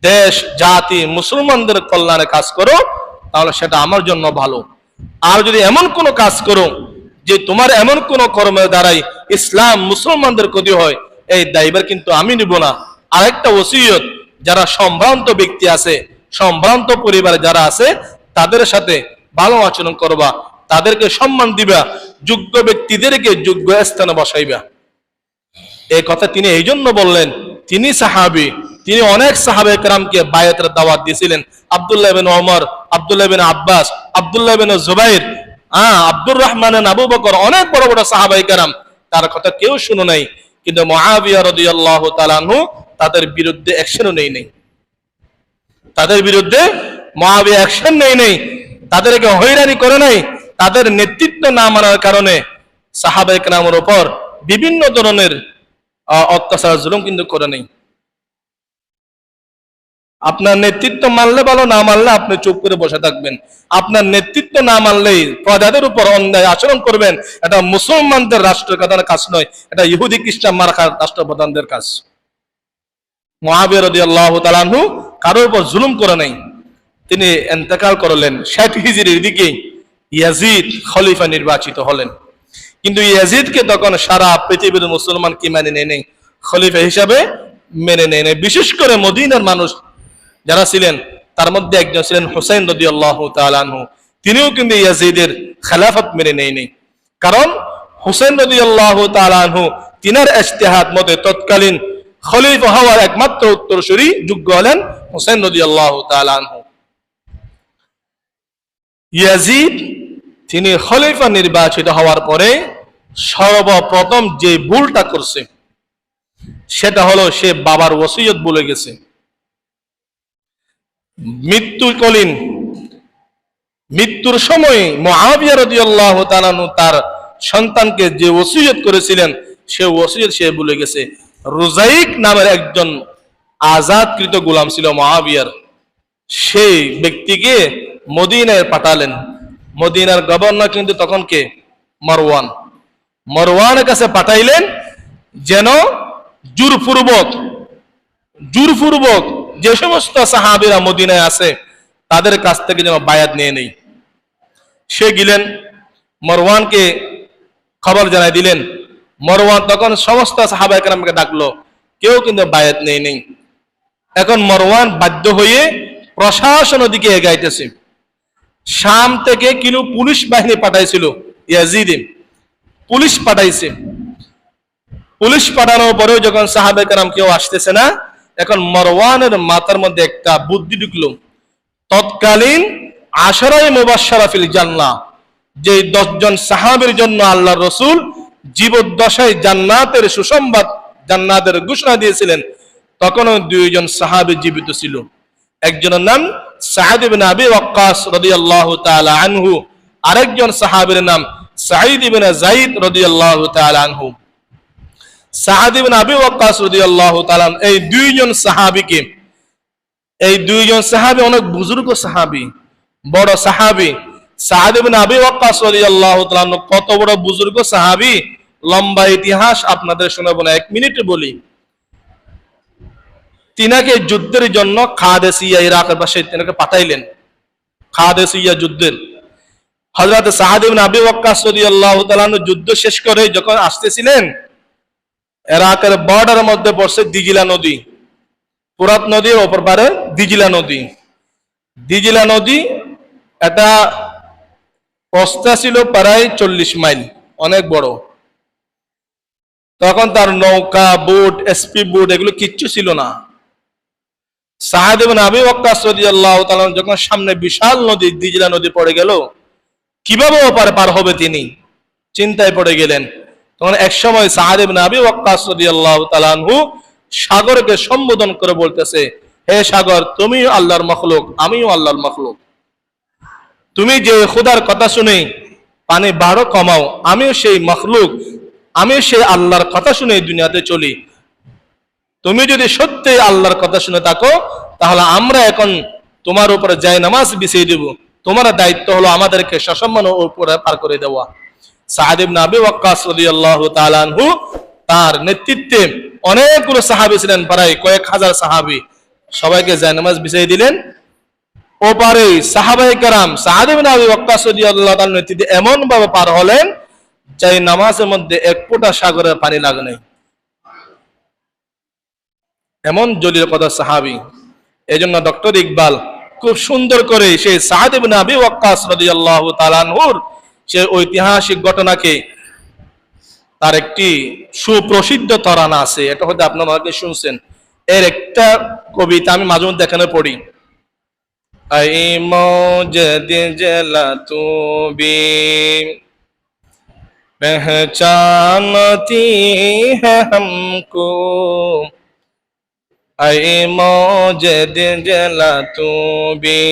দেশ জাতি মুসলমানদের কল্যাণে কাজ করো তাহলে সেটা আমার জন্য ভালো। আর যদি এমন কোনো কাজ করো যে তোমার এমন কোনো কর্মের দ্বারাই ইসলাম মুসলমানদের ক্ষতি হয়, এই দায়ভার কিন্তু আমি নিব না। আরেকটা ওসিয়ত, যারা সম্ভ্রান্ত ব্যক্তি আছে, সম্ভ্রান্ত পরিবারে যারা আছে, তাদের সাথে ভালো আচরণ করবা, তাদেরকে সম্মান দিবা, যোগ্য ব্যক্তিদেরকে যোগ্য স্থানে বসাইবা। এই কথা তিনি এই জন্য বললেন, তিনি সাহাবী, তিনি অনেক সাহাবায়ে কেরামকে বায়াতের দাওয়াত দিয়েছিলেন। আব্দুল্লাহ ইবনে ওমর, আব্দুল্লাহ ইবনে আব্বাস, আব্দুল্লাহ ইবনে জুবাইর, আব্দুর রহমান, আবু বকর, অনেক বড় বড় সাহাবায়ে কেরাম, তার কথা কেউ শুনে নাই। কিন্তু মুআবিয়া রাদিয়াল্লাহু তাআলা আনহু তাদের বিরুদ্ধে অ্যাকশনও নেই নাই, তাদের বিরুদ্ধে মুআবিয়া অ্যাকশন নেই, তাদেরকে হয়রানি করে নাই। তাদের নেতৃত্ব না মানার কারণে সাহাবায়ে কেরামের উপর বিভিন্ন ধরনের অত্যাচার জুলুম কিন্তু করে নেই। আপনার নেতৃত্ব মানলে ভালো, না মানলে আপনি চুপ করে বসে থাকবেন। আপনার নেতৃত্ব না মানলেই প্রজাদের উপর অন্যায় আচরণ করবেন, এটা মুসলমানদের রাষ্ট্রপ্রধানের কাজ নয়, এটা ইহুদি খ্রিস্টান মার্কার রাষ্ট্রপ্রধানদের কাজ। মুআবিয়া রাদিয়াল্লাহু তাআলা আনহু কারোর উপর জুলুম করে নাই। তিনি ইন্তেকাল করলেন 60 হিজরির দিকে, ইয়াজিদ খলিফা নির্বাচিত হলেন। কিন্তু ইয়াজিদকে তখন সারা পৃথিবীর মুসলমান কি মেনে নেয় নাই, খলিফা হিসাবে মেনে নেয় নাই। বিশেষ করে মদিনার মানুষ যারা ছিলেন, তার মধ্যে একজন ছিলেন হুসাইন রাদিয়াল্লাহু তাআলা আনহু, তিনিও কিন্তু ইয়াজিদের খেলাফত মেনে নেয় নাই। কারণ হুসাইন রাদিয়াল্লাহু তাআলা আনহু তিনার ইজতিহাদ মতে তৎকালীন খলিফা হওয়ার একমাত্র উত্তরসূরি যোগ্য হলেন হুসাইন রাদিয়াল্লাহু তাআলা আনহু। ইয়াজিদ তিনি খলিফা নির্বাচিত হওয়ার পরে সর্বপ্রথম যে ভুলটা করছে সেটা হলো সে বাবার ওসিয়ত ভুলে গেছে। মৃত্যুর সময় মুআবিয়া রাদিয়াল্লাহু তাআলা আনহু তার সন্তানকে যে ওসিয়ত করেছিলেন সে ওসিয়ত সে ভুলে গেছে। রুজাইক নামের একজন আজাদকৃত গোলাম ছিল মুআবিয়ার, সেই ব্যক্তিকে মদিনায় পাঠালেন। মদিনার গভর্নর কিন্তু তখন কে? মারওয়ান। মারওয়ানের কাছে পাঠাইলেন যেন জোরপূর্বক যে সমস্ত সাহাবীরা মদিনায় আছে তাদের কাছ থেকে যেন বায়াত নিয়ে নেই। সে গেলেন, মারওয়ানকে খবর জানাই দিলেন। মারওয়ান তখন সমস্ত সাহাবায়ে কেরামকে ডাকলো, কেউ কিন্তু বায়াত নেই নেই। এখন মারওয়ান বাধ্য হয়ে প্রশাসনের দিকে এগাইতেছে। শাম থেকে কিন্তু পুলিশ বাহিনী পাঠাইছিল, ইয়াজিদ পুলিশ পাঠাইছে। পুলিশ পাঠানোর পরেও যখন সাহাবায়ে কেরাম কেউ আসতেছে না, এখন মারওয়ানের মাথার মধ্যে একটা বুদ্ধি ঢুকলো। তৎকালীন আশরায়ে মুবাশশারা ফিল জান্নাহ, যে 10 জন সাহাবীর জন্য আল্লাহর রাসূল জীবদ্দশায় জান্নাতের সুসংবাদ, জান্নাতের ঘোষণা দিয়েছিলেন, তখনও 2 জন সাহাবী জীবিত ছিল। একজনের নাম সাদ ইবনে আবি ওয়াক্কাস রাদিয়াল্লাহু তাআলা আনহু, আরেকজন সাহাবীর নাম সাঈদ ইবনে যায়েদ রাদিয়াল্লাহু তাআলা আনহু। সাদ ইবনে আবি ওয়াক্কাস রাদিয়াল্লাহু তাআলা, এই 2 জন সাহাবীকে, এই 2 জন সাহাবী অনেক বুজুর্গ সাহাবী, বড় সাহাবী। সাদ ইবনে আবি ওয়াক্কাস রাদিয়াল্লাহু তাআলা কত বড় বুজুর্গ সাহাবী, লম্বা ইতিহাস আপনাদের শোনাবো না, 1 মিনিটে বলি। তিনাকে যুদ্ধের জন্য কাদেসিয়া, ইরাকের পাশে তিনাকে পাঠাইলেন কাদেসিয়া যুদ্ধের। হযরত সাআদ ইবনে আবি ওয়াক্কাস রাদিয়াল্লাহু তাআলা আনহু যুদ্ধ শেষ করে যখন আসতেছিলেন, ইরাকের বর্ডারের মধ্যে পড়ছে দিজিলা নদী, ফুরাত নদীর অপর পারে দিজিলা নদী। দিজিলা নদী এটা প্রস্থ ছিল প্রায় 40 মাইল, অনেক বড়। তখন তার নৌকা, বোট, এসপি বোট এগুলো কিচ্ছু ছিল না। সাআদ ইবনে আবি ওয়াক্কাস রাদিয়াল্লাহু তাআলা যখন সামনে বিশাল নদী দিজলা নদী পড়ে গেল, কিভাবে ওপারে পার হবে তিনি চিন্তায় পড়ে গেলেন। তখন এক সময় সাআদ ইবনে আবি ওয়াক্কাস রাদিয়াল্লাহু তাআলা আনহু সাগরকে সম্বোধন করে বলতেছে, হে সাগর, তুমিও আল্লাহর মখলুক, আমিও আল্লাহর মখলুক। তুমি যে খোদার কথা শুনে পানি বাড়ো কমাও, আমিও সেই মখলুক, আমিও সেই আল্লাহর কথা শুনে এই দুনিয়াতে চলি। তুমি যদি সত্যি আল্লাহর কথা শুনে থাকো, তাহলে আমরা এখন তোমার উপরে জায়নামাজ বিছিয়ে দেব। তোমার দায়িত্ব হলো আমাদেরকে সসম্মান উপরে পার করে দেওয়া। সাআদ ইবনে আবি ওয়াক্কাস রাদিয়াল্লাহু তাআলা আনহু তার নেতৃত্বে অনেকগুলো সাহাবী ছিলেন, প্রায় কয়েক হাজার সাহাবী, সবাইকে জায়নামাজ বিছিয়ে দিলেন। ওপারে সাহাবায়ে কেরাম সাআদ ইবনে আবি ওয়াক্কাস রাদিয়াল্লাহু তাআলার নেতৃত্বে এমন ভাবে পার হলেন যে নামাজের মধ্যে এক ফোঁটা সাগরের পানি লাগে নাই, এমন জলিল কদর সাহাবী। এজন্য ডক্টর ইকবাল খুব সুন্দর করে সেই সাআদ ইবনে আবি ওয়াক্কাস রাদিয়াল্লাহু তাআলা আনহুর সেই ঐতিহাসিক ঘটনাকে তার একটি সুপ্রসিদ্ধ তরানা আছে, এটা হয়তো আপনারা অনেকে শুনছেন। এর একটা কবিতা আমি মাঝে মধ্যে এখানে পড়ি। আই মৌজদ জলা তু বি पहचानती है हमको, ऐ मौजद जला तू भी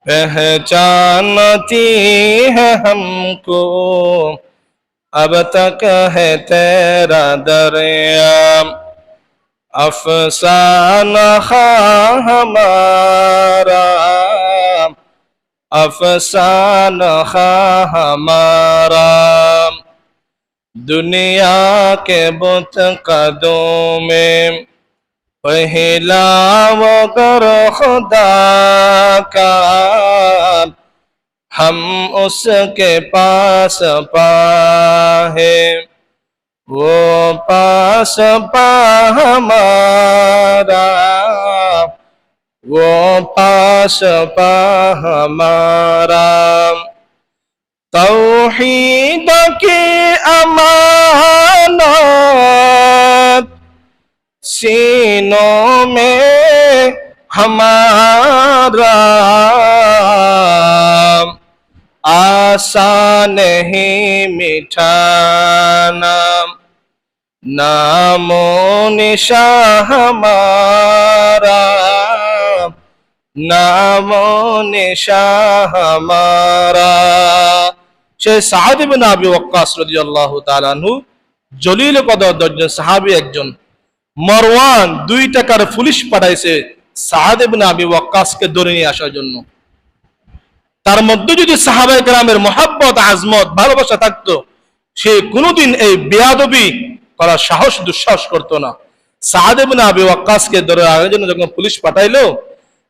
पहचानती है हमको, अब तक है तेरा दरिया अफसाना हमारा, अफसाना हमारा, दुनिया के बुत कदों में पहला वो कर खुदा का, हम उसके पास पाए वो पास पा हमारा, वो पास पा हमारा, तौहीद की अमानत सीनों में हमारा, आसान नहीं मिटाना नामो निशा हमारा, नामो निशा हमारा। সেই সাআদ ইবনে আবি ওয়াক্কাস রাদিয়াল্লাহু তাআলা আনহু জলিল কদর দর্জন সাহাবী একজন। মারওয়ান 2 টাকার পুলিশ পাঠাইছে সাআদ ইবনে আবি ওয়াক্কাসকে ধরে নিয়ে আসার জন্য। তার মধ্যে যদি সাহাবায়ে কেরামের মহব্বত, আজমত, ভালোবাসা থাকতো, সে কোনোদিন এই বেয়াদবি করার সাহস দুঃসাহস করতো না। সাআদ ইবনে আবি ওয়াক্কাসকে ধরে আনার জন্য যখন পুলিশ পাঠাইলো,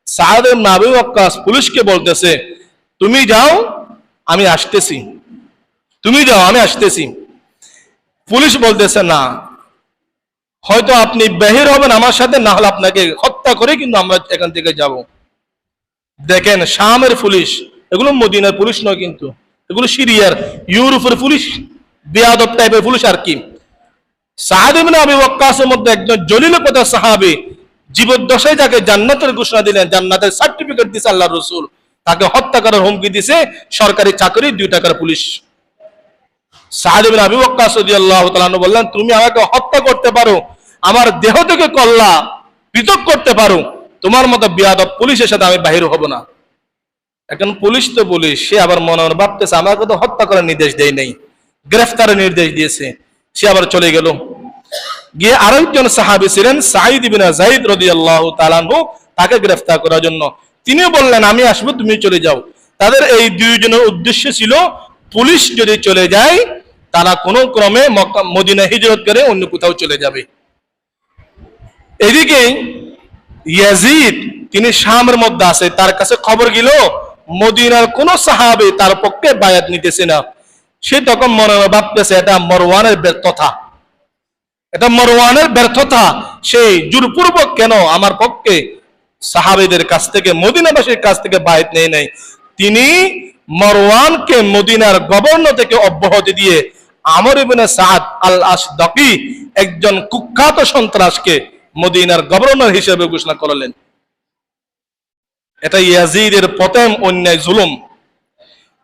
সাআদ ইবনে আবি ওয়াক্কাস পুলিশকে বলতেছে, তুমি যাও আমি আসতেছি, তুমি যাও আমি আসতেছি। পুলিশ বলতেছে, না, হয়তো আপনি বাহির হবেন আমার সাথে, না হলে আপনাকে হত্যা করে কিন্তু আমরা এখান থেকে যাব। দেখেন শামের পুলিশ, এগুলো মদিনার পুলিশ নয়, কিন্তু এগুলো সিরিয়ার, ইউরোপের পুলিশ, বেয়াদব টাইপের পুলিশ আর কি। সাআদ ইবনে আবি ওয়াক্কাসের মধ্যে একজন জলিল কদর সাহাবী, জীবদ্দশায় যাকে জান্নাতের ঘোষণা দিলেন, জান্নাতের সার্টিফিকেট দিয়েছে আল্লাহর রাসূল, তাকে হত্যা করার হুমকি দিয়েছে সরকারি চাকরি 2 টাকার পুলিশ। সাআদ ইবনে আবি ওয়াক্কাস রাদিয়াল্লাহু তাআলা আনহু বললেন, তুমি আমাকে হত্যা করতে পারো, আমার দেহ থেকে কল্লা পৃথক করতে পারো, তোমার মতো বেয়াদব পুলিশের সাথে আমি বাহির হব না। এখন পুলিশ তো পুলিশ, সে আবার মনে মনে ভাবতেছে আমাকে তো হত্যা করার নির্দেশ দেয় নাই, গ্রেফতারের নির্দেশ দিয়েছে। সে আবার চলে গেল। গিয়ে আরেকজন সাহাবী ছিলেন সাঈদ ইবনে যায়েদ রাদিয়াল্লাহু তাআলা আনহু, তাকে গ্রেফতার করার জন্য তিনিও বললেন, আমি আসবো, তুমি চলে যাও। তাদের এই 2 জনের উদ্দেশ্য ছিল, পুলিশ যদি চলে যায় তারা কোনো ক্রমে মক্কা মদিনা হিজরত করে অন্য কোথাও চলে যাবে। এদিকে ইয়াজিদ তিনি শামের মধ্যে আছে, তার কাছে খবর গেল মদিনার কোন সাহাবী তার পক্ষে বায়াত নিতেছে না। সে তখন মনে মনে ভাবতেছে এটা মারওয়ানের ব্যর্থতা, এটা মারওয়ানের ব্যর্থতা। সেই জোরপূর্বক কেন আমার পক্ষে সাহাবীদের কাছ থেকে, মদিনাবাসীর কাছ থেকে বায়াত নেয় নাই। তিনি মারওয়ানকে মদিনার গভর্নর থেকে অব্যাহতি দিয়ে আমর ইবনে সাদ আল আসদকি, একজন কুখ্যাত সন্ত্রাসকে মদিনার গভর্নর হিসেবে ঘোষণা করলেন। এটা ইয়াজিদের প্রথম অন্যায় জুলুম।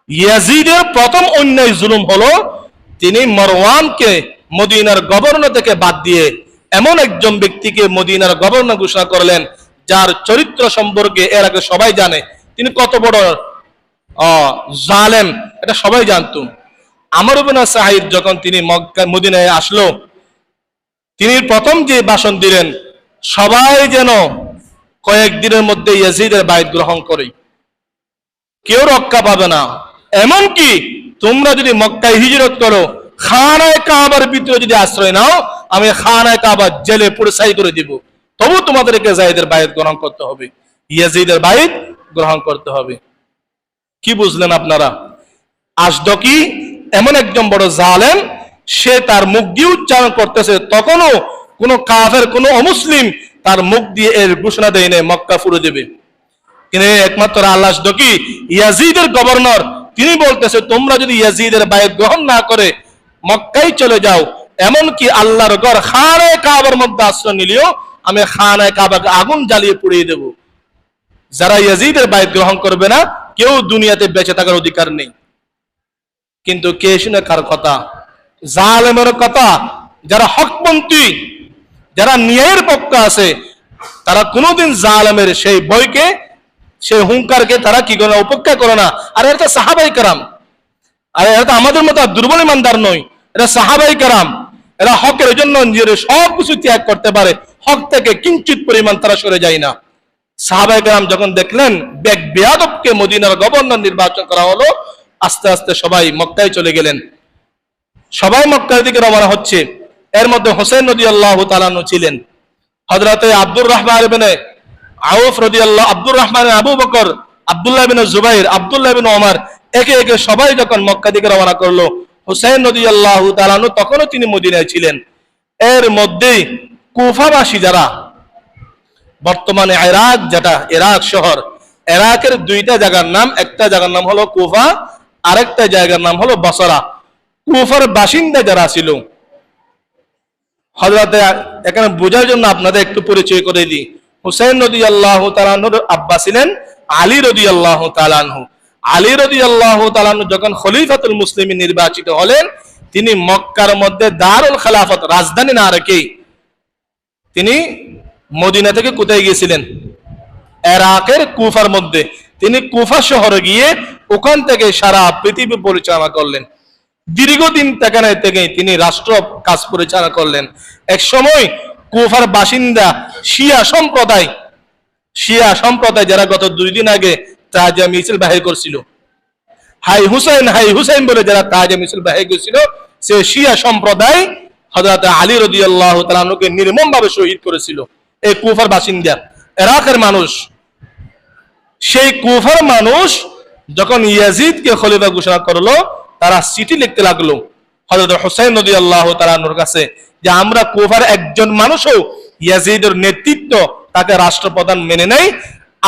ইয়াজিদের প্রথম অন্যায় জুলুম হলো তিনি মারওয়ানকে মদিনার গভর্নর থেকে বাদ দিয়ে এমন একজন ব্যক্তিকে মদিনার গভর্নর ঘোষণা করলেন যার চরিত্র সম্পর্কে এর আগে সবাই জানে, তিনি কত বড় জালেম এটা সবাই জানতো। আমর ইবনে সাঈদ যখন তিনি মক্কা মদিনায় আসলো, তিনি প্রথম যে ভাষণ দিলেন, সবাই যেন কয়েকদিনের মধ্যে ইয়াজিদের বায়াত গ্রহণ করে, কেউ রক্ষা পাবে না। এমনকি তোমরা যদি মক্কায় হিজরত করো, খানায়ে কাবার ভিতরে যদি আশ্রয় নাও, আমি খানায়ে কাবা জেলে পুরো ছাই করে দিব, তবু তোমাদেরকে যায়েদের বায়াত গ্রহণ করতে হবে, ইয়াজিদের বায়াত গ্রহণ করতে হবে। কি বুঝলেন আপনারা? আসদকি এমন একজন বড় জালেম, সে তার মুখ দিয়ে উচ্চারণ করতেছে, তখনও কোন কাফের, কোন অমুসলিম তার মুখ দিয়ে এর ঘোষণা দেয় না মক্কা পুরো দেবে। কিন্তু একমাত্র আল্লাহ আসদকি ইয়াজিদের গভর্নর, তিনি বলতেছে তোমরা যদি ইয়াজিদের বায়াত গ্রহণ না করে মক্কায় চলে যাও, এমনকি আল্লাহর ঘর খানায়ে কাবার মধ্যে আশ্রয় নিলেও আমি খানায়ে কাবাকে আগুন জ্বালিয়ে পুড়িয়ে দেব। যারা ইয়াজিদের বায়াত গ্রহণ করবে না, কেউ দুনিয়াতে বেঁচে থাকার অধিকার নেই। কিন্তু কে শুনে কার কথা? জালেমের কথা। যারা হকপন্থী, যারা ন্যায়ের পক্ষে আছে, তারা কোনোদিন জালেমের সেই ভয়কে, সেই হুঙ্কারকে তারা কি করে না, উপেক্ষা করে না। আর এটা তো সাহাবাই কেরাম, আর এটা তো আমাদের মতো দুর্বল ইমানদার নয়, এটা সাহাবাই কেরাম। এরা হকের জন্য নিজের সব কিছু ত্যাগ করতে পারে, হক থেকে কিঞ্চিত পরিমাণ তারা সরে যায় না। সাহাবাই কেরাম যখন দেখলেন বেয়াদবকে মদিনার গভর্নর নির্বাচন করা হলো, আস্তে আস্তে সবাই মক্কায় চলে গেলেন। সবাই মক্কার দিকে রওনা হচ্ছে। এর মধ্যে হোসেন রাদিয়াল্লাহু তাআলা আনহু ছিলেন, হযরতে আব্দুর রহমান ইবনে আউফ রাদিয়াল্লাহু, আব্দুর রহমান, আবু বকর, আব্দুল্লাহ ইবনে জুবাইর, আব্দুল্লাহ ইবনে ওমর, একে একে সবাই যখন মক্কা দিকে রওনা করলো, হোসেন রাদিয়াল্লাহু তাআলা আনহু তখনও তিনি মদিনায় ছিলেন। এর মধ্যেই কুফাবাসী যারা, বর্তমানে ইরাক, যেটা ইরাক শহর, ইরাকের দুইটা জায়গার নাম, একটা জায়গার নাম হলো কুফা, আরেকটা জায়গার নাম হলো বসরা। কুফার বাসিন্দা যারা ছিল, হযরতে, এখানে বোঝার জন্য আপনাদের একটু পরিচয় করে দিই, হুসাইন রাদিয়াল্লাহু তাআলা আনহুর আব্বা ছিলেন আলী রাদিয়াল্লাহু তাআলা আনহু। আলী রাদিয়াল্লাহু তাআলা আনহু যখন খলিফাতুল মুসলিমিন নির্বাচিত হলেন, তিনি মক্কার মধ্যে দারুল খেলাফত, রাজধানী না রেখে তিনি মদিনা থেকে কোথায় গিয়েছিলেন? ইরাকের কুফার মধ্যে। তিনি কুফা শহরে গিয়ে ওখান থেকে সারা পৃথিবী পরিচালনা করলেন। দীর্ঘদিন থেকে তিনি রাষ্ট্র কাজ পরিচালনা করলেন। এক সময় কুফার বাসিন্দা শিয়া সম্প্রদায় যারা গত 2 দিন আগে তাজিয়া মিছিল বাহির করছিল, হাই হুসাইন বলে যারা তাজিয়া মিছিল বাহির করছিল, সে শিয়া সম্প্রদায় হযরত আলী রাদিয়াল্লাহু তাআলা আনহুকে নির্মমভাবে শহীদ করেছিল। এই কুফার বাসিন্দা, ইরাকের মানুষ। সেই কুফার মানুষ যখন ইয়াজিদকে খলিফা ঘোষণা করলো, তারা চিঠি লিখতে লাগলো হযরত হুসাইন রাদিয়াল্লাহু তাআলা আনহুর কাছে, যে আমরা কুফার একজন মানুষও ইয়াজিদের নেতৃত্ব, তাকে রাষ্ট্রপ্রধান মেনে নেই,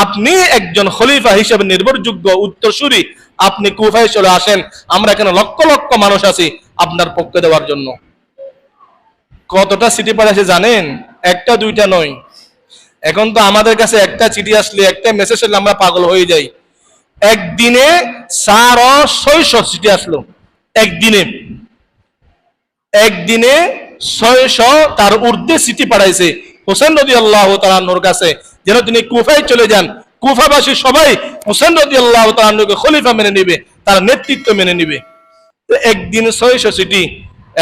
আপনি একজন খলিফা হিসেবে নির্ভরযোগ্য উত্তরসূরি, আপনি কুফায় চলে আসেন, আমরা এখানে লক্ষ লক্ষ মানুষ আছি আপনার পক্ষে দেওয়ার জন্য। কতটা চিঠি পাঠাইছে জানেন? একটা দুইটা নয়। এখন তো আমাদের কাছে একটা চিঠি আসলে, একটা মেসেজ আসলে আমরা পাগল হয়ে যাই। একদিনে 600 চিঠি আসলো। একদিনে 600 তার ঊর্ধ্বে চিঠি পাঠাইছে হোসেন রাদিয়াল্লাহু তাআলা আনহুর কাছে, যেন তিনি কুফায় চলে যান। কুফাবাসী সবাই হোসেন রাদিয়াল্লাহু তাআলা আনহুকে খলিফা মেনে নিবে, তার নেতৃত্ব মেনে নিবে। একদিনে 600 চিঠি,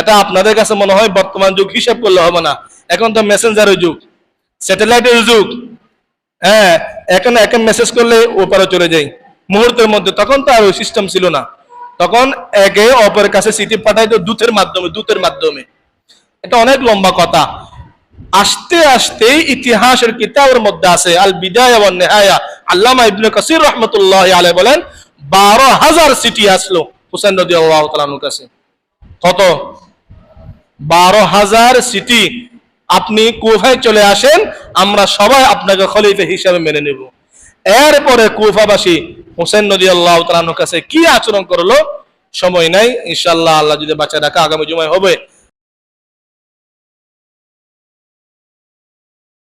এটা আপনাদের কাছে মনে হয় বর্তমান যুগ হিসাব করলে হবে না। এখন তো মেসেঞ্জারের যুগ, স্যাটেলাইটের যুগ। হ্যাঁ, এখন মেসেজ করলে ওপারে চলে যায় মুহূর্তের মধ্যে। তখন তো আর ওই সিস্টেম ছিল না। তখন একে অপরের কাছে চিঠি পাঠাইতো দূতের মাধ্যমে। এটা অনেক লম্বা কথা। আস্তে আস্তে ইতিহাসের কিতাবের মধ্যে আছে, আল বিদায়া ওয়ান নিহায়া, আল্লামা ইবনে কাসির রহমতুল্লাহ আলাইহি বলেন 12,000 চিঠি আসলো হুসাইন রাদিয়াল্লাহু তাআলার কাছে। কত? 12,000 চিঠি। আপনি কুফায় চলে আসেন, আমরা সবাই আপনাকে খলিফা হিসাবে মেনে নেব। এরপরে কুফাবাসী হুসাইন রাদিয়াল্লাহু তাআলার কাছে কি আচরণ করলো সময় নাই, ইনশাআল্লাহ আল্লাহ যদি বাঁচায় রাখা আগামী জুমায় হবে।